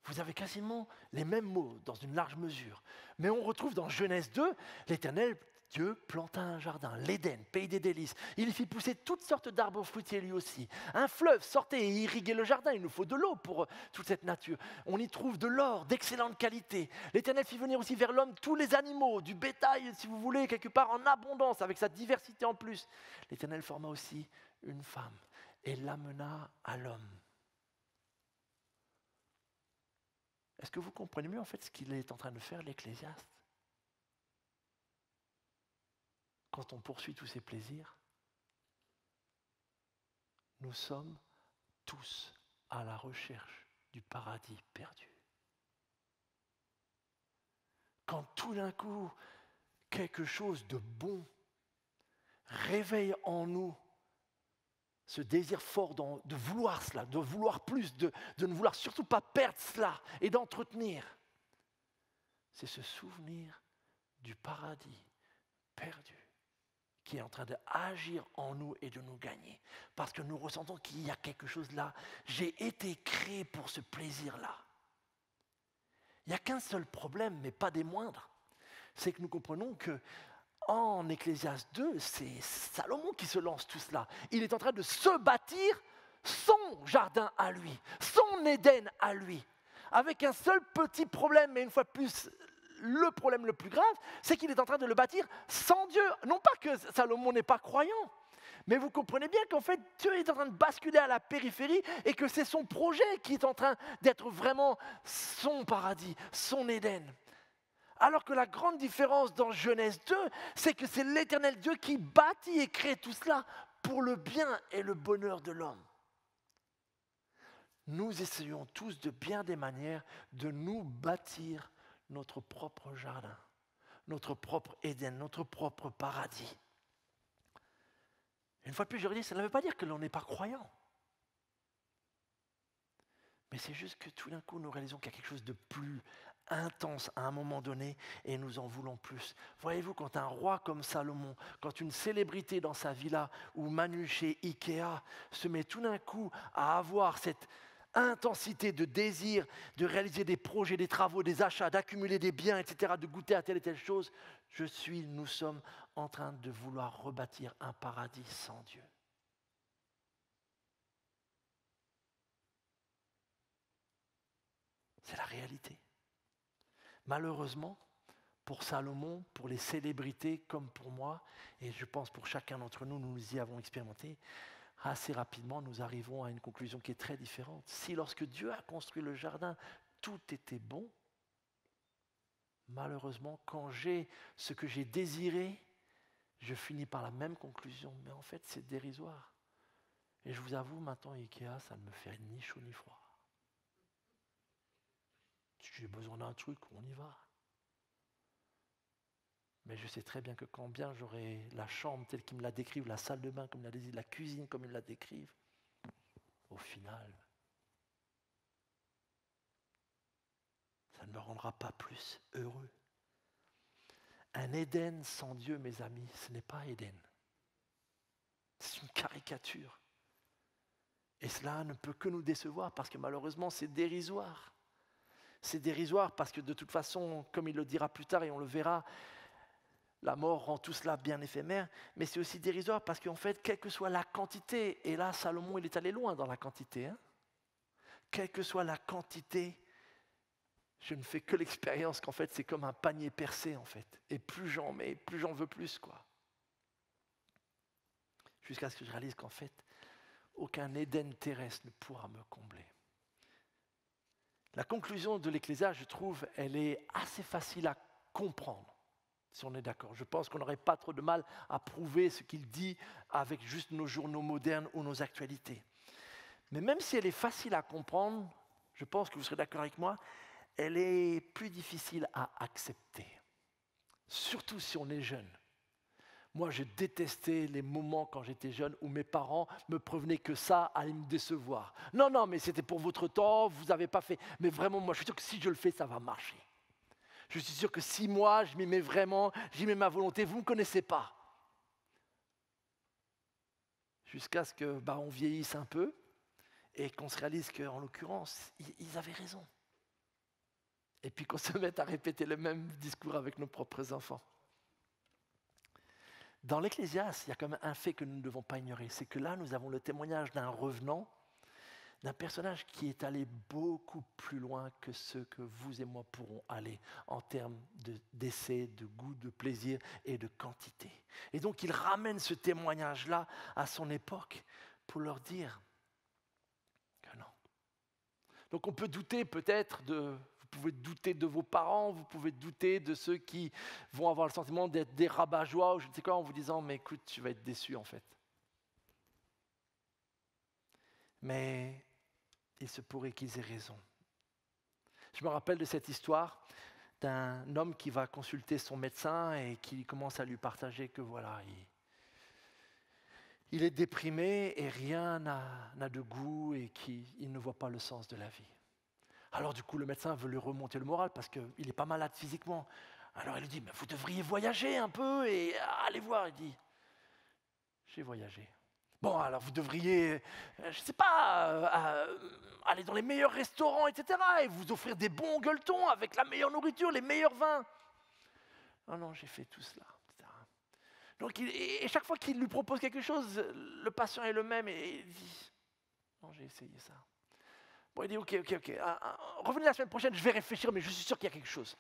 Vous avez quasiment les mêmes mots dans une large mesure. Mais on retrouve dans Genèse 2, l'Éternel, Dieu, planta un jardin, l'Éden, pays des délices. Il y fit pousser toutes sortes d'arbres fruitiers lui aussi. Un fleuve sortait et irriguait le jardin. Il nous faut de l'eau pour toute cette nature. On y trouve de l'or d'excellente qualité. L'Éternel fit venir aussi vers l'homme tous les animaux, du bétail, si vous voulez, quelque part en abondance, avec sa diversité en plus. L'Éternel forma aussi une femme et l'amena à l'homme. Est-ce que vous comprenez mieux en fait ce qu'il est en train de faire, l'Ecclésiaste? Quand on poursuit tous ces plaisirs, nous sommes tous à la recherche du paradis perdu. Quand tout d'un coup, quelque chose de bon réveille en nous ce désir fort de vouloir cela, de vouloir plus, de ne vouloir surtout pas perdre cela et d'entretenir, c'est ce souvenir du paradis perdu qui est en train d'agir en nous et de nous gagner. Parce que nous ressentons qu'il y a quelque chose là. J'ai été créé pour ce plaisir-là. Il n'y a qu'un seul problème, mais pas des moindres. C'est que nous comprenons que en Ecclésiaste 2, c'est Salomon qui se lance tout cela. Il est en train de se bâtir son jardin à lui, son Éden à lui. Avec un seul petit problème, mais une fois de plus, le problème le plus grave, c'est qu'il est en train de le bâtir sans Dieu. Non pas que Salomon n'est pas croyant, mais vous comprenez bien qu'en fait, Dieu est en train de basculer à la périphérie et que c'est son projet qui est en train d'être vraiment son paradis, son Éden. Alors que la grande différence dans Genèse 2, c'est que c'est l'Éternel Dieu qui bâtit et crée tout cela pour le bien et le bonheur de l'homme. Nous essayons tous de bien des manières de nous bâtir notre propre jardin, notre propre Éden, notre propre paradis. Une fois de plus, je redis, ça ne veut pas dire que l'on n'est pas croyant. Mais c'est juste que tout d'un coup, nous réalisons qu'il y a quelque chose de plus intense à un moment donné et nous en voulons plus. Voyez-vous, quand un roi comme Salomon, quand une célébrité dans sa villa ou Manu chez Ikea se met tout d'un coup à avoir cette intensité de désir de réaliser des projets, des travaux, des achats, d'accumuler des biens, etc., de goûter à telle et telle chose, nous sommes en train de vouloir rebâtir un paradis sans Dieu. C'est la réalité. Malheureusement, pour Salomon, pour les célébrités comme pour moi, et je pense pour chacun d'entre nous, nous y avons expérimenté, assez rapidement, nous arrivons à une conclusion qui est très différente. Si lorsque Dieu a construit le jardin, tout était bon, malheureusement, quand j'ai ce que j'ai désiré, je finis par la même conclusion. Mais en fait, c'est dérisoire. Et je vous avoue, maintenant, Ikea, ça ne me fait ni chaud ni froid. Si j'ai besoin d'un truc, on y va. Mais je sais très bien que quand bien j'aurai la chambre telle qu'ils me la décrivent, la salle de bain comme ils la décrivent, la cuisine comme ils la décrivent, au final, ça ne me rendra pas plus heureux. Un Éden sans Dieu, mes amis, ce n'est pas Éden. C'est une caricature. Et cela ne peut que nous décevoir parce que malheureusement, c'est dérisoire. C'est dérisoire parce que de toute façon, comme il le dira plus tard et on le verra, La mort rend tout cela bien éphémère, mais c'est aussi dérisoire parce qu'en fait, quelle que soit la quantité, et là Salomon il est allé loin dans la quantité, hein, quelle que soit la quantité, je ne fais que l'expérience qu'en fait c'est comme un panier percé en fait. Et plus j'en mets, plus j'en veux plus quoi. Jusqu'à ce que je réalise qu'en fait, aucun Éden terrestre ne pourra me combler. La conclusion de l'Ecclésiaste, je trouve, elle est assez facile à comprendre, si on est d'accord. Je pense qu'on n'aurait pas trop de mal à prouver ce qu'il dit avec juste nos journaux modernes ou nos actualités. Mais même si elle est facile à comprendre, je pense que vous serez d'accord avec moi, elle est plus difficile à accepter. Surtout si on est jeune. Moi, je détestais les moments quand j'étais jeune où mes parents me prévenaient que ça allait me décevoir. Non, mais c'était pour votre temps, vous n'avez pas fait. Mais vraiment, moi, je suis sûr que si je le fais, ça va marcher. Je suis sûr que si moi, je m'y mets vraiment, j'y mets ma volonté, vous ne me connaissez pas. Jusqu'à ce qu'on vieillisse un peu et qu'on se réalise qu'en l'occurrence, ils avaient raison. Et puis qu'on se mette à répéter le même discours avec nos propres enfants. Dans l'Ecclésiaste, il y a quand même un fait que nous ne devons pas ignorer, c'est que là, nous avons le témoignage d'un revenant, d'un personnage qui est allé beaucoup plus loin que ce que vous et moi pourrons aller en termes d'essai, de goût, de plaisir et de quantité. Et donc, il ramène ce témoignage-là à son époque pour leur dire que non. Donc, on peut douter peut-être vous pouvez douter de vos parents, vous pouvez douter de ceux qui vont avoir le sentiment d'être des rabat-joie ou je ne sais quoi en vous disant « mais écoute, tu vas être déçu en fait ». Mais il se pourrait qu'ils aient raison. Je me rappelle de cette histoire d'un homme qui va consulter son médecin et qui commence à lui partager que voilà, il est déprimé et rien n'a de goût et qu'il ne voit pas le sens de la vie. Alors du coup, le médecin veut lui remonter le moral parce qu'il n'est pas malade physiquement. Alors il lui dit, mais vous devriez voyager un peu et allez voir. Il dit, j'ai voyagé. Bon, alors vous devriez, je ne sais pas, aller dans les meilleurs restaurants, etc. et vous offrir des bons gueuletons avec la meilleure nourriture, les meilleurs vins. Non, j'ai fait tout cela, etc. Donc, et chaque fois qu'il lui propose quelque chose, le patient est le même et il dit, non, j'ai essayé ça. Bon, il dit, ok. Revenez la semaine prochaine, je vais réfléchir, mais je suis sûr qu'il y a quelque chose.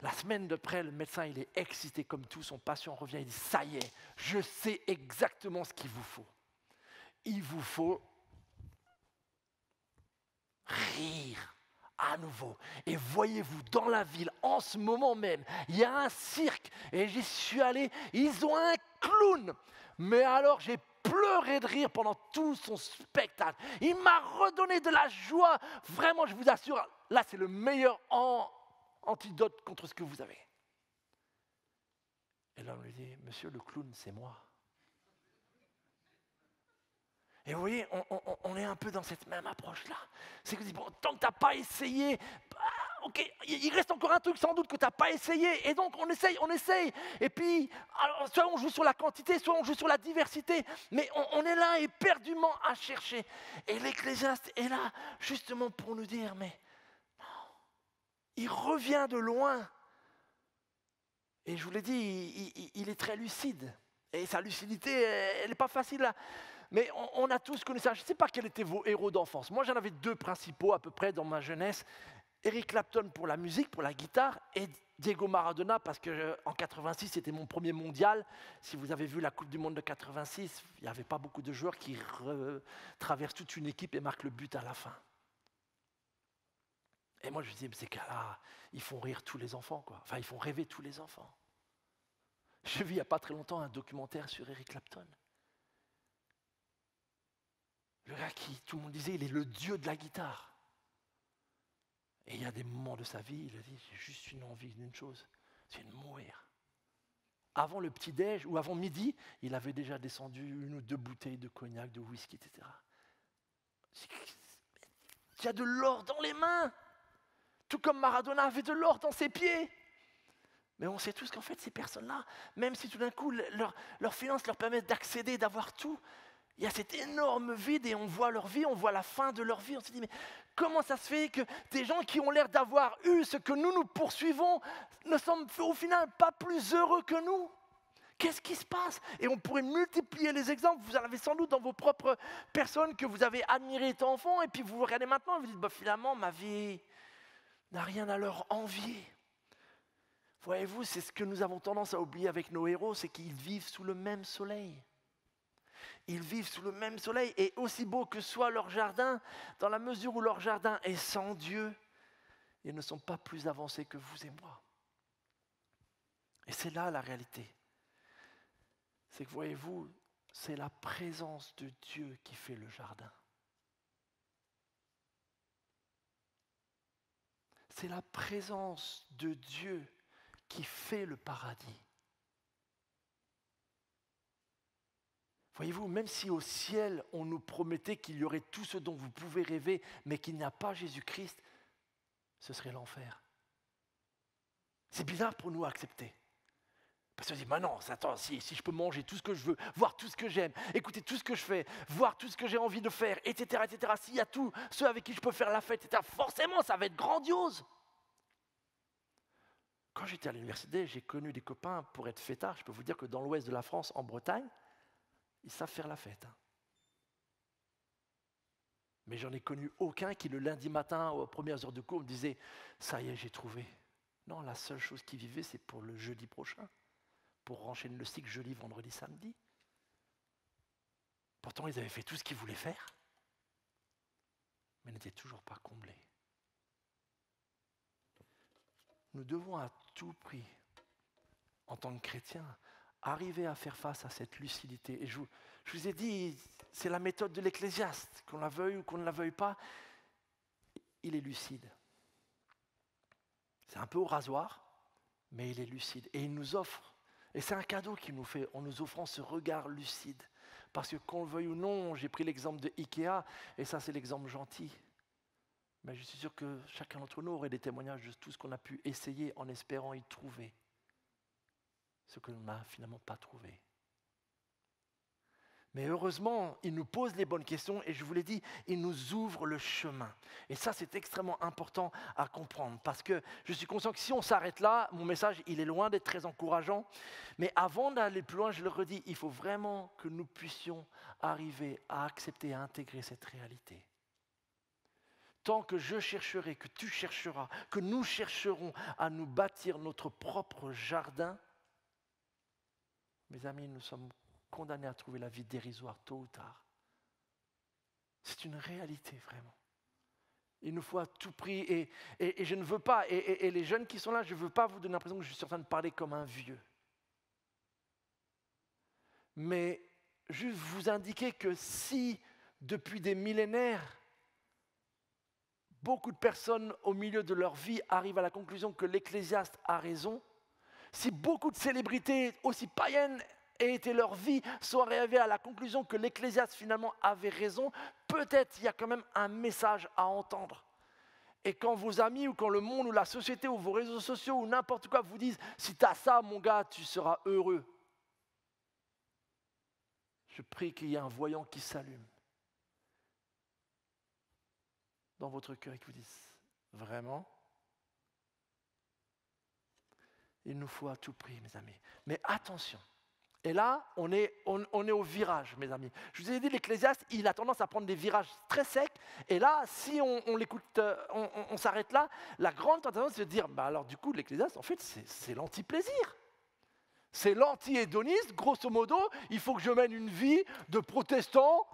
La semaine d'après, le médecin, il est excité comme tout. Son patient revient, il dit, ça y est, je sais exactement ce qu'il vous faut. Il vous faut rire à nouveau. Et voyez-vous, dans la ville, en ce moment même, il y a un cirque. Et j'y suis allé, ils ont un clown. Mais alors, j'ai pleuré de rire pendant tout son spectacle. Il m'a redonné de la joie. Vraiment, je vous assure, là, c'est le meilleur antidote contre ce que vous avez. Et là, on lui dit, monsieur le clown, c'est moi. Et vous voyez, on est un peu dans cette même approche-là. C'est que bon, tant que tu n'as pas essayé, ok, il reste encore un truc sans doute que tu n'as pas essayé. Et donc on essaye. Et puis, alors, soit on joue sur la quantité, soit on joue sur la diversité. Mais on est là éperdument à chercher. Et l'Ecclésiaste est là justement pour nous dire, mais non, il revient de loin. Et je vous l'ai dit, il est très lucide. Et sa lucidité, elle n'est pas facile à... Mais on a tous connu ça. Je ne sais pas quels étaient vos héros d'enfance. Moi, j'en avais deux principaux à peu près dans ma jeunesse. Eric Clapton pour la musique, pour la guitare, et Diego Maradona parce qu'en 86, c'était mon premier mondial. Si vous avez vu la Coupe du Monde de 86, il n'y avait pas beaucoup de joueurs qui traversent toute une équipe et marquent le but à la fin. Et moi, je me disais, mais ces cas-là, ils font rire tous les enfants, quoi. Enfin, ils font rêver tous les enfants. J'ai vu il n'y a pas très longtemps un documentaire sur Eric Clapton. Le gars qui, tout le monde disait, il est le dieu de la guitare. Et il y a des moments de sa vie, il a dit, j'ai juste une envie d'une chose, c'est de mourir. Avant le petit-déj ou avant midi, il avait déjà descendu 1 ou 2 bouteilles de cognac, de whisky, etc. Il y a de l'or dans les mains, tout comme Maradona avait de l'or dans ses pieds. Mais on sait tous qu'en fait, ces personnes-là, même si tout d'un coup, leurs finances leur permettent d'accéder, d'avoir tout, il y a cet énorme vide et on voit leur vie, on voit la fin de leur vie. On se dit, mais comment ça se fait que des gens qui ont l'air d'avoir eu ce que nous poursuivons ne sont au final pas plus heureux que nous? Qu'est-ce qui se passe? Et on pourrait multiplier les exemples. Vous en avez sans doute dans vos propres personnes que vous avez admirées étant enfant, et puis vous regardez maintenant et vous dites, finalement, ma vie n'a rien à leur envier. Voyez-vous, c'est ce que nous avons tendance à oublier avec nos héros, c'est qu'ils vivent sous le même soleil. Ils vivent sous le même soleil, et aussi beau que soit leur jardin, dans la mesure où leur jardin est sans Dieu, ils ne sont pas plus avancés que vous et moi. Et c'est là la réalité. C'est que, voyez-vous, c'est la présence de Dieu qui fait le jardin. C'est la présence de Dieu qui fait le paradis. Voyez-vous, même si au ciel, on nous promettait qu'il y aurait tout ce dont vous pouvez rêver, mais qu'il n'y a pas Jésus-Christ, ce serait l'enfer. C'est bizarre pour nous à accepter. Parce qu'on se dit, non, attends, si je peux manger tout ce que je veux, voir tout ce que j'aime, écouter tout ce que je fais, voir tout ce que j'ai envie de faire, etc., s'il y a tous ceux avec qui je peux faire la fête, etc., forcément, ça va être grandiose. Quand j'étais à l'université, j'ai connu des copains pour être fêtards. Je peux vous dire que dans l'ouest de la France, en Bretagne, ils savent faire la fête. Mais j'en ai connu aucun qui, le lundi matin, aux premières heures de cours, me disait « ça y est, j'ai trouvé ». Non, la seule chose qu'ils vivaient, c'est pour le jeudi prochain, pour enchaîner le cycle jeudi, vendredi, samedi. Pourtant, ils avaient fait tout ce qu'ils voulaient faire, mais n'étaient toujours pas comblés. Nous devons à tout prix, en tant que chrétiens, arriver à faire face à cette lucidité. Et je vous ai dit, c'est la méthode de l'Ecclésiaste, qu'on la veuille ou qu'on ne la veuille pas, il est lucide. C'est un peu au rasoir, mais il est lucide. Et il nous offre, et c'est un cadeau qu'il nous fait en nous offrant ce regard lucide. Parce que qu'on le veuille ou non, j'ai pris l'exemple de Ikea, et ça c'est l'exemple gentil. Mais je suis sûr que chacun d'entre nous aurait des témoignages de tout ce qu'on a pu essayer en espérant y trouver ce que l'on n'a finalement pas trouvé. Mais heureusement, il nous pose les bonnes questions et je vous l'ai dit, il nous ouvre le chemin. Et ça, c'est extrêmement important à comprendre parce que je suis conscient que si on s'arrête là, mon message, il est loin d'être très encourageant. Mais avant d'aller plus loin, je le redis, il faut vraiment que nous puissions arriver à accepter et à intégrer cette réalité. Tant que je chercherai, que tu chercheras, que nous chercherons à nous bâtir notre propre jardin, mes amis, nous sommes condamnés à trouver la vie dérisoire tôt ou tard. C'est une réalité vraiment. Il nous faut à tout prix, et je ne veux pas, et les jeunes qui sont là, je ne veux pas vous donner l'impression que je suis en train de parler comme un vieux. Mais juste vous indiquer que si, depuis des millénaires, beaucoup de personnes au milieu de leur vie arrivent à la conclusion que l'Ecclésiaste a raison, si beaucoup de célébrités aussi païennes aient été leur vie, sont arrivées à la conclusion que l'Ecclésiaste finalement avait raison, peut-être il y a quand même un message à entendre. Et quand vos amis ou quand le monde ou la société ou vos réseaux sociaux ou n'importe quoi vous disent « si tu as ça mon gars, tu seras heureux », je prie qu'il y ait un voyant qui s'allume dans votre cœur et qui vous dise « vraiment ?» Il nous faut à tout prix, mes amis. Mais attention. Et là, on est au virage, mes amis. Je vous ai dit, l'Ecclésiaste, il a tendance à prendre des virages très secs. Et là, si on l'écoute, on s'arrête là, la grande tentation, c'est de dire, alors du coup, l'Ecclésiaste, en fait, c'est l'anti-plaisir. C'est l'anti-hédoniste. Grosso modo, il faut que je mène une vie de protestant,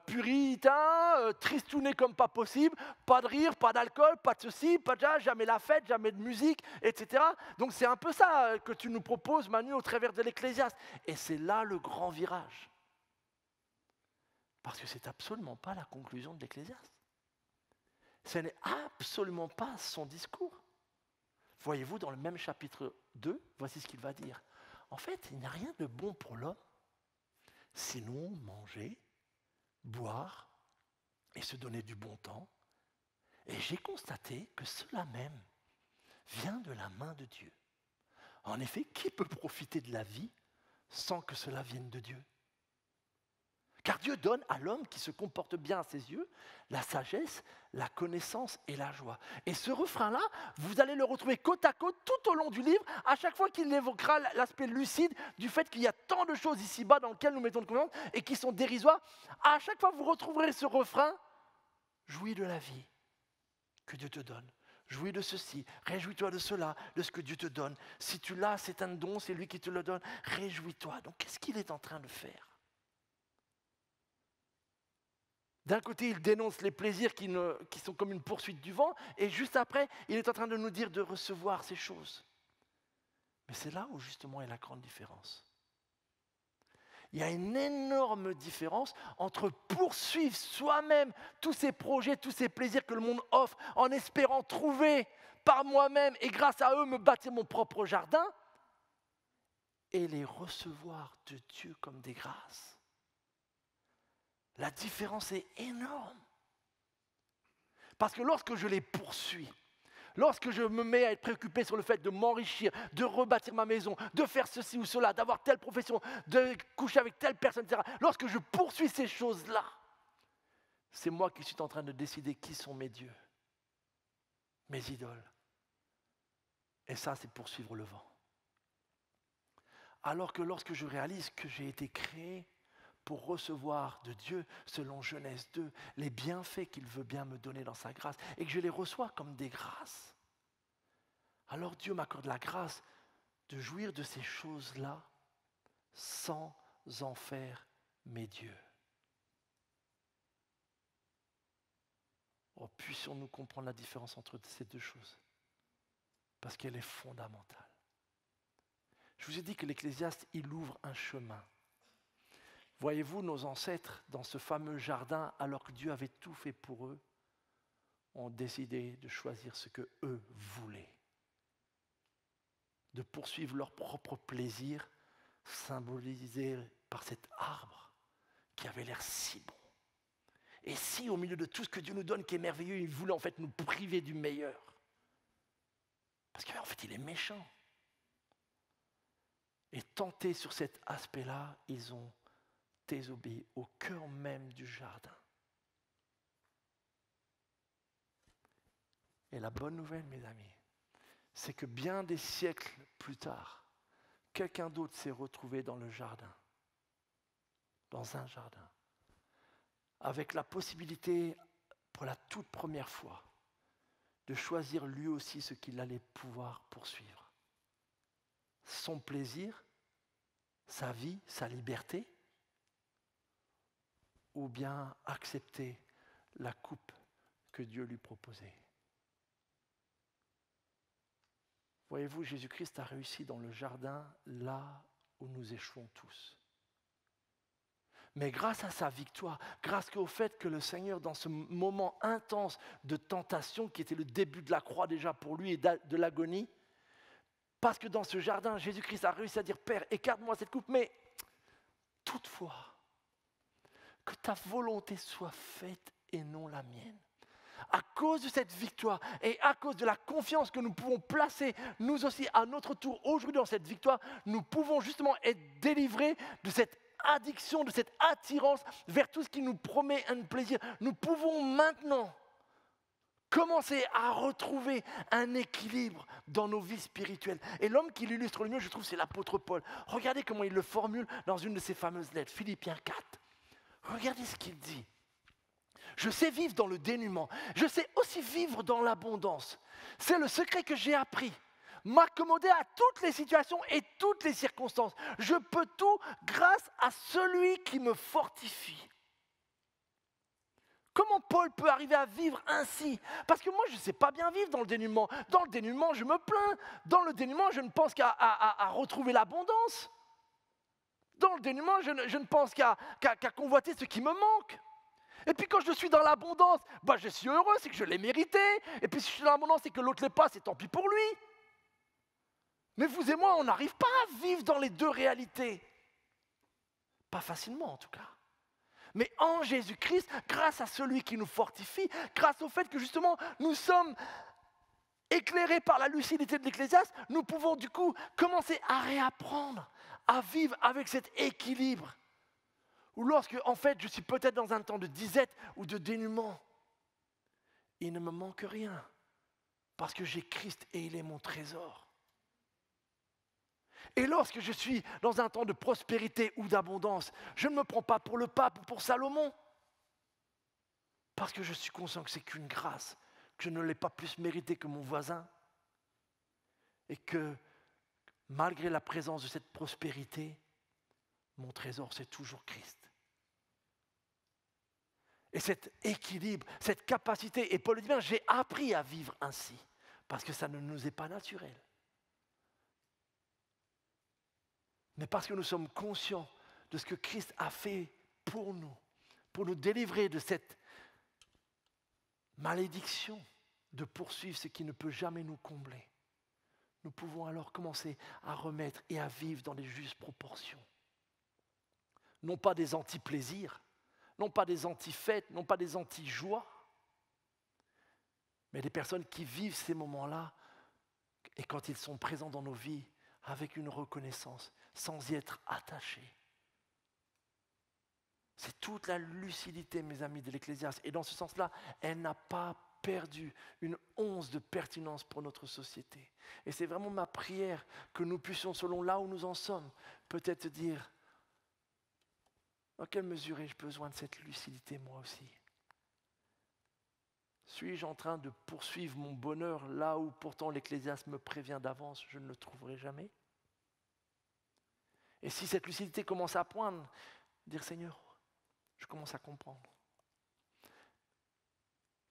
puritain, tristouné comme pas possible, pas de rire, pas d'alcool, pas de ceci, pas de ça, jamais la fête, jamais de musique, etc. Donc c'est un peu ça que tu nous proposes, Manu, au travers de l'Ecclésiaste. Et c'est là le grand virage. Parce que c'est absolument pas la conclusion de l'Ecclésiaste. Ce n'est absolument pas son discours. Voyez-vous, dans le même chapitre 2, voici ce qu'il va dire. En fait, il n'y a rien de bon pour l'homme, sinon manger, boire et se donner du bon temps. Et j'ai constaté que cela même vient de la main de Dieu. En effet, qui peut profiter de la vie sans que cela vienne de Dieu ? Car Dieu donne à l'homme qui se comporte bien à ses yeux la sagesse, la connaissance et la joie. Et ce refrain-là, vous allez le retrouver côte à côte tout au long du livre, à chaque fois qu'il évoquera l'aspect lucide du fait qu'il y a tant de choses ici-bas dans lesquelles nous mettons de confiance et qui sont dérisoires. À chaque fois, vous retrouverez ce refrain, jouis de la vie que Dieu te donne. Jouis de ceci, réjouis-toi de cela, de ce que Dieu te donne. Si tu l'as, c'est un don, c'est lui qui te le donne. Réjouis-toi. Donc, qu'est-ce qu'il est en train de faire ? D'un côté, il dénonce les plaisirs qui sont comme une poursuite du vent, et juste après, il est en train de nous dire de recevoir ces choses. Mais c'est là où justement est la grande différence. Il y a une énorme différence entre poursuivre soi-même tous ces projets, tous ces plaisirs que le monde offre, en espérant trouver par moi-même et grâce à eux me bâtir mon propre jardin, et les recevoir de Dieu comme des grâces. La différence est énorme. Parce que lorsque je les poursuis, lorsque je me mets à être préoccupé sur le fait de m'enrichir, de rebâtir ma maison, de faire ceci ou cela, d'avoir telle profession, de coucher avec telle personne, etc. Lorsque je poursuis ces choses-là, c'est moi qui suis en train de décider qui sont mes dieux, mes idoles. Et ça, c'est poursuivre le vent. Alors que lorsque je réalise que j'ai été créé pour recevoir de Dieu, selon Genèse 2, les bienfaits qu'il veut bien me donner dans sa grâce, et que je les reçois comme des grâces, alors Dieu m'accorde la grâce de jouir de ces choses-là sans en faire mes dieux. Oh, puissions-nous comprendre la différence entre ces deux choses, parce qu'elle est fondamentale. Je vous ai dit que l'Ecclésiaste, il ouvre un chemin. Voyez-vous, nos ancêtres, dans ce fameux jardin, alors que Dieu avait tout fait pour eux, ont décidé de choisir ce que eux voulaient. De poursuivre leur propre plaisir, symbolisé par cet arbre qui avait l'air si bon. Et si, au milieu de tout ce que Dieu nous donne, qui est merveilleux, il voulait en fait nous priver du meilleur. Parce qu'en fait, il est méchant. Et tentés sur cet aspect-là, ils ont désobéi au cœur même du jardin. Et la bonne nouvelle, mes amis, c'est que bien des siècles plus tard, quelqu'un d'autre s'est retrouvé dans le jardin, dans un jardin, avec la possibilité, pour la toute première fois, de choisir lui aussi ce qu'il allait pouvoir poursuivre. Son plaisir, sa vie, sa liberté, ou bien accepter la coupe que Dieu lui proposait. Voyez-vous, Jésus-Christ a réussi dans le jardin là où nous échouons tous. Mais grâce à sa victoire, grâce au fait que le Seigneur, dans ce moment intense de tentation, qui était le début de la croix déjà pour lui et de l'agonie, parce que dans ce jardin, Jésus-Christ a réussi à dire « Père, écarte-moi cette coupe, mais toutefois, que ta volonté soit faite et non la mienne. » À cause de cette victoire et à cause de la confiance que nous pouvons placer, nous aussi, à notre tour, aujourd'hui dans cette victoire, nous pouvons justement être délivrés de cette addiction, de cette attirance vers tout ce qui nous promet un plaisir. Nous pouvons maintenant commencer à retrouver un équilibre dans nos vies spirituelles. Et l'homme qui l'illustre le mieux, je trouve, c'est l'apôtre Paul. Regardez comment il le formule dans une de ses fameuses lettres, Philippiens 4. Regardez ce qu'il dit. Je sais vivre dans le dénuement. Je sais aussi vivre dans l'abondance. C'est le secret que j'ai appris. M'accommoder à toutes les situations et toutes les circonstances. Je peux tout grâce à celui qui me fortifie. Comment Paul peut arriver à vivre ainsi? Parce que moi, je ne sais pas bien vivre dans le dénuement. Dans le dénuement, je me plains. Dans le dénuement, je ne pense qu'à retrouver l'abondance. Dans le dénuement, je ne pense qu'à convoiter ce qui me manque. Et puis quand je suis dans l'abondance, je suis heureux, c'est que je l'ai mérité. Et puis si je suis dans l'abondance, c'est que l'autre ne l'est pas, c'est tant pis pour lui. Mais vous et moi, on n'arrive pas à vivre dans les deux réalités. Pas facilement en tout cas. Mais en Jésus-Christ, grâce à celui qui nous fortifie, grâce au fait que justement nous sommes éclairés par la lucidité de l'Ecclésiaste, nous pouvons du coup commencer à réapprendre à vivre avec cet équilibre. Ou lorsque, en fait, je suis peut-être dans un temps de disette ou de dénuement. Il ne me manque rien, parce que j'ai Christ et il est mon trésor. Et lorsque je suis dans un temps de prospérité ou d'abondance, je ne me prends pas pour le pape ou pour Salomon, parce que je suis conscient que c'est qu'une grâce, que je ne l'ai pas plus mérité que mon voisin, et que malgré la présence de cette prospérité, mon trésor, c'est toujours Christ. Et cet équilibre, cette capacité, et Paul dit bien, j'ai appris à vivre ainsi, parce que ça ne nous est pas naturel. Mais parce que nous sommes conscients de ce que Christ a fait pour nous délivrer de cette malédiction de poursuivre ce qui ne peut jamais nous combler. Nous pouvons alors commencer à remettre et à vivre dans les justes proportions. Non pas des anti-plaisirs, non pas des anti-fêtes, non pas des anti-joies, mais des personnes qui vivent ces moments-là et quand ils sont présents dans nos vies avec une reconnaissance, sans y être attachés. C'est toute la lucidité, mes amis, de l'Ecclésiaste. Et dans ce sens-là, elle n'a pas perdu une once de pertinence pour notre société. Et c'est vraiment ma prière que nous puissions, selon là où nous en sommes, peut-être dire, dans quelle mesure ai-je besoin de cette lucidité moi aussi? Suis-je en train de poursuivre mon bonheur là où pourtant l'Ecclésiaste me prévient d'avance, je ne le trouverai jamais? Et si cette lucidité commence à poindre, dire Seigneur, je commence à comprendre.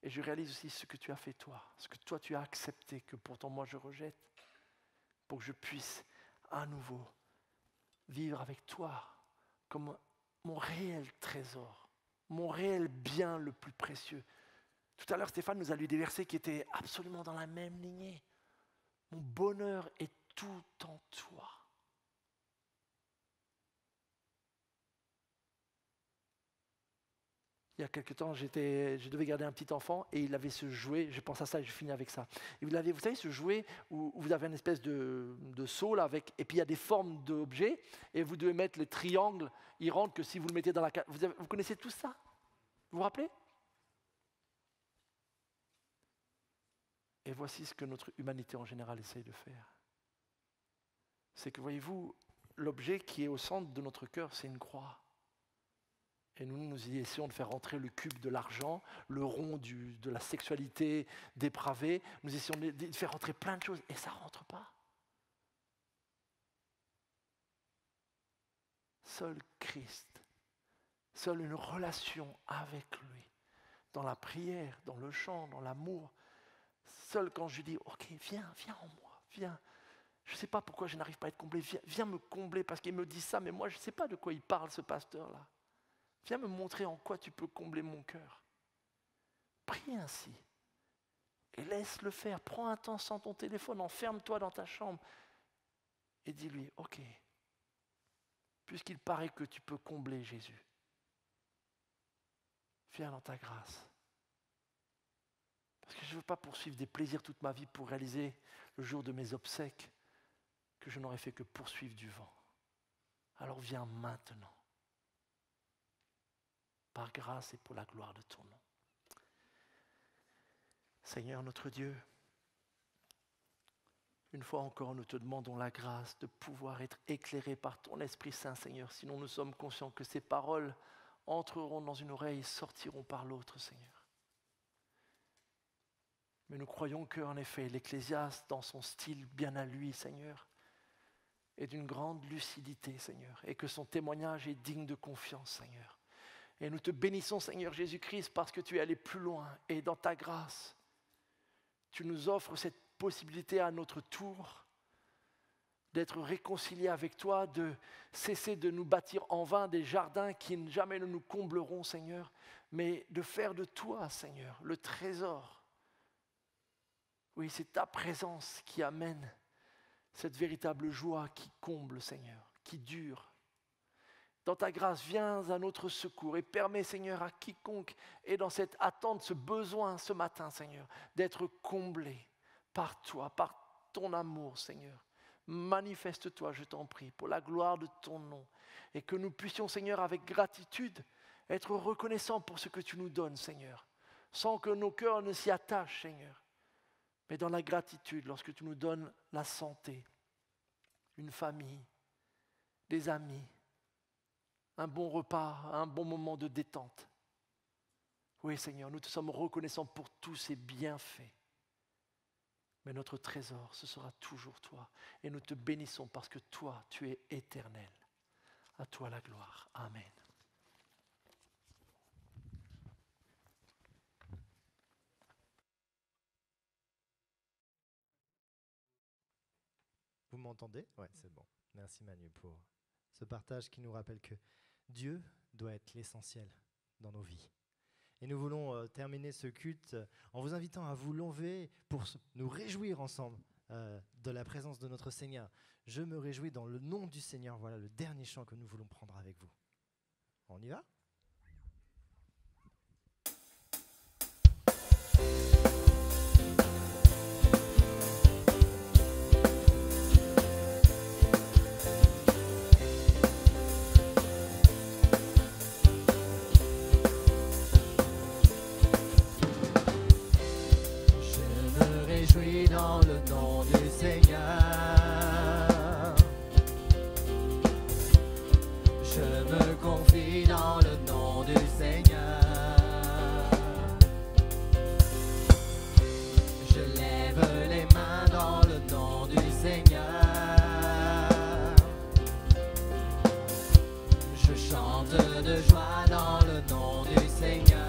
Et je réalise aussi ce que tu as fait toi, ce que toi tu as accepté, que pourtant moi je rejette, pour que je puisse à nouveau vivre avec toi comme mon réel trésor, mon réel bien le plus précieux. Tout à l'heure, Stéphane nous a lu des versets qui étaient absolument dans la même lignée. Mon bonheur est tout en toi. Il y a quelque temps, je devais garder un petit enfant et il avait ce jouet, je pense à ça et je finis avec ça. Et vous savez, ce jouet où vous avez une espèce de seau là, et puis il y a des formes d'objets et vous devez mettre les triangles, ils rentrent que si vous le mettez dans la cage. Vous connaissez tout ça? Vous vous rappelez? Et voici ce que notre humanité en général essaye de faire. C'est que, voyez-vous, l'objet qui est au centre de notre cœur, c'est une croix. Et nous y essayons de faire rentrer le cube de l'argent, le rond de la sexualité dépravée. Nous essayons de faire rentrer plein de choses et ça ne rentre pas. Seul Christ, seule une relation avec lui, dans la prière, dans le chant, dans l'amour. Seul quand je dis, ok, viens en moi, viens. Je ne sais pas pourquoi je n'arrive pas à être comblé, viens me combler parce qu'il me dit ça, mais moi je ne sais pas de quoi il parle ce pasteur-là. Viens me montrer en quoi tu peux combler mon cœur. Prie ainsi. Et laisse-le faire. Prends un temps sans ton téléphone, enferme-toi dans ta chambre et dis-lui, ok, puisqu'il paraît que tu peux combler Jésus, viens dans ta grâce. Parce que je ne veux pas poursuivre des plaisirs toute ma vie pour réaliser le jour de mes obsèques que je n'aurais fait que poursuivre du vent. Alors viens maintenant. Par grâce et pour la gloire de ton nom. Seigneur notre Dieu, une fois encore nous te demandons la grâce de pouvoir être éclairés par ton Esprit Saint, Seigneur, sinon nous sommes conscients que ces paroles entreront dans une oreille et sortiront par l'autre, Seigneur. Mais nous croyons qu'en effet, l'Ecclésiaste, dans son style bien à lui, Seigneur, est d'une grande lucidité, Seigneur, et que son témoignage est digne de confiance, Seigneur. Et nous te bénissons, Seigneur Jésus-Christ, parce que tu es allé plus loin. Et dans ta grâce, tu nous offres cette possibilité à notre tour d'être réconciliés avec toi, de cesser de nous bâtir en vain des jardins qui jamais ne nous combleront, Seigneur, mais de faire de toi, Seigneur, le trésor. Oui, c'est ta présence qui amène cette véritable joie qui comble, Seigneur, qui dure. Dans ta grâce, viens à notre secours et permets, Seigneur, à quiconque est dans cette attente, ce besoin ce matin, Seigneur, d'être comblé par toi, par ton amour, Seigneur. manifeste-toi, je t'en prie, pour la gloire de ton nom. Et que nous puissions, Seigneur, avec gratitude, être reconnaissants pour ce que tu nous donnes, Seigneur, sans que nos cœurs ne s'y attachent, Seigneur, mais dans la gratitude, lorsque tu nous donnes la santé, une famille, des amis, un bon repas, un bon moment de détente. Oui, Seigneur, nous te sommes reconnaissants pour tous ces bienfaits. Mais notre trésor, ce sera toujours toi. Et nous te bénissons parce que toi, tu es éternel. À toi la gloire. Amen. Vous m'entendez? Ouais, c'est bon. Merci Manu pour ce partage qui nous rappelle que Dieu doit être l'essentiel dans nos vies. Et nous voulons terminer ce culte en vous invitant à vous lever pour nous réjouir ensemble de la présence de notre Seigneur. Je me réjouis dans le nom du Seigneur. Voilà le dernier chant que nous voulons prendre avec vous. On y va ? Dans le nom du Seigneur, je me confie dans le nom du Seigneur. Je lève les mains dans le nom du Seigneur. Je chante de joie dans le nom du Seigneur.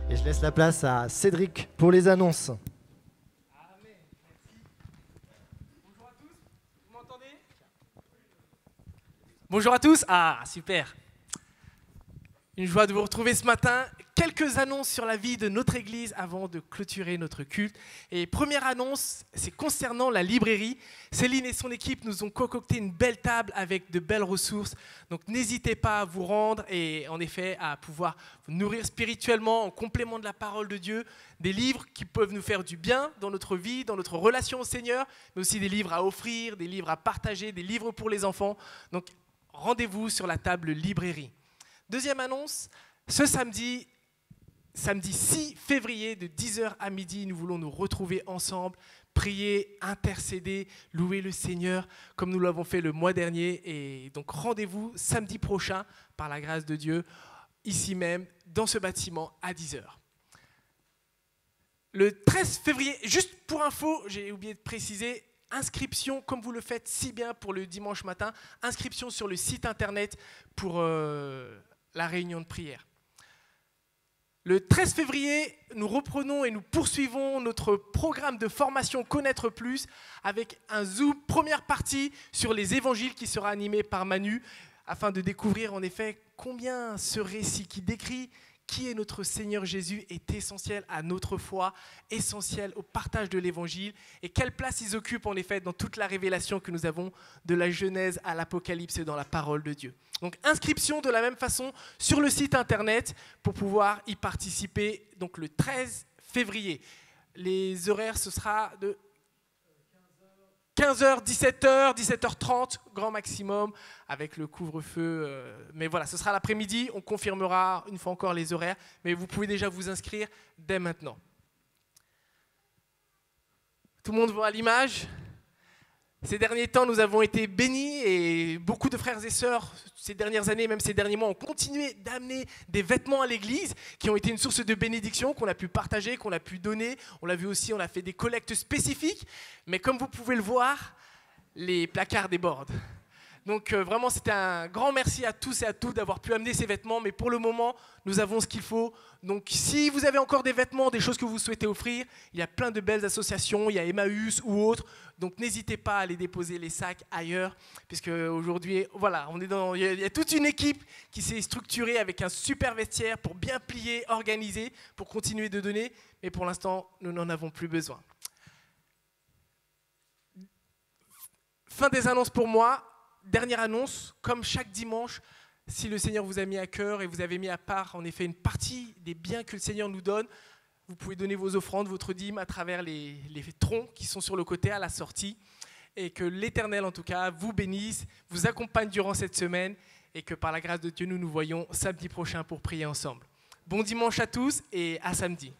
Et je laisse la place à Cédric pour les annonces. Amen. Bonjour à tous, vous m'entendez? Bonjour à tous, ah super. Une joie de vous retrouver ce matin. Quelques annonces sur la vie de notre Église avant de clôturer notre culte. Et première annonce, c'est concernant la librairie. Céline et son équipe nous ont concocté une belle table avec de belles ressources. Donc n'hésitez pas à vous rendre et en effet à pouvoir vous nourrir spirituellement en complément de la parole de Dieu. Des livres qui peuvent nous faire du bien dans notre vie, dans notre relation au Seigneur, mais aussi des livres à offrir, des livres à partager, des livres pour les enfants. Donc rendez-vous sur la table librairie. Deuxième annonce, ce samedi 6 février de 10h à midi, nous voulons nous retrouver ensemble, prier, intercéder, louer le Seigneur comme nous l'avons fait le mois dernier. Et donc rendez-vous samedi prochain, par la grâce de Dieu, ici même, dans ce bâtiment à 10h. Le 13 février, juste pour info, j'ai oublié de préciser, inscription, comme vous le faites si bien pour le dimanche matin, inscription sur le site internet pour la réunion de prière. Le 13 février, nous reprenons et nous poursuivons notre programme de formation Connaître Plus avec un Zoom première partie sur les évangiles qui sera animé par Manu afin de découvrir en effet combien ce récit qui décrit qui est notre Seigneur Jésus est essentiel à notre foi, essentiel au partage de l'Évangile et quelle place ils occupent en effet dans toute la révélation que nous avons de la Genèse à l'Apocalypse dans la parole de Dieu. Donc inscription de la même façon sur le site internet pour pouvoir y participer donc le 13 février. Les horaires, ce sera de 15h, 17h, 17h30, grand maximum, avec le couvre-feu. Mais voilà, ce sera l'après-midi. On confirmera une fois encore les horaires, mais vous pouvez déjà vous inscrire dès maintenant. Tout le monde voit l'image ? Ces derniers temps, nous avons été bénis et beaucoup de frères et sœurs, ces dernières années, même ces derniers mois, ont continué d'amener des vêtements à l'église qui ont été une source de bénédiction, qu'on a pu partager, qu'on a pu donner. On l'a vu aussi, on a fait des collectes spécifiques. Mais comme vous pouvez le voir, les placards débordent. Donc vraiment, c'était un grand merci à tous et à toutes d'avoir pu amener ces vêtements. Mais pour le moment, nous avons ce qu'il faut. Donc si vous avez encore des vêtements, des choses que vous souhaitez offrir, il y a plein de belles associations, il y a Emmaüs ou autres. Donc n'hésitez pas à aller déposer les sacs ailleurs, puisque aujourd'hui, voilà, il y a toute une équipe qui s'est structurée avec un super vestiaire pour bien plier, organiser, pour continuer de donner. Mais pour l'instant, nous n'en avons plus besoin. Fin des annonces pour moi. Dernière annonce, comme chaque dimanche, si le Seigneur vous a mis à cœur et vous avez mis à part en effet une partie des biens que le Seigneur nous donne, vous pouvez donner vos offrandes, votre dîme à travers les troncs qui sont sur le côté à la sortie. Et que l'Éternel en tout cas vous bénisse, vous accompagne durant cette semaine et que par la grâce de Dieu nous nous voyons samedi prochain pour prier ensemble. Bon dimanche à tous et à samedi.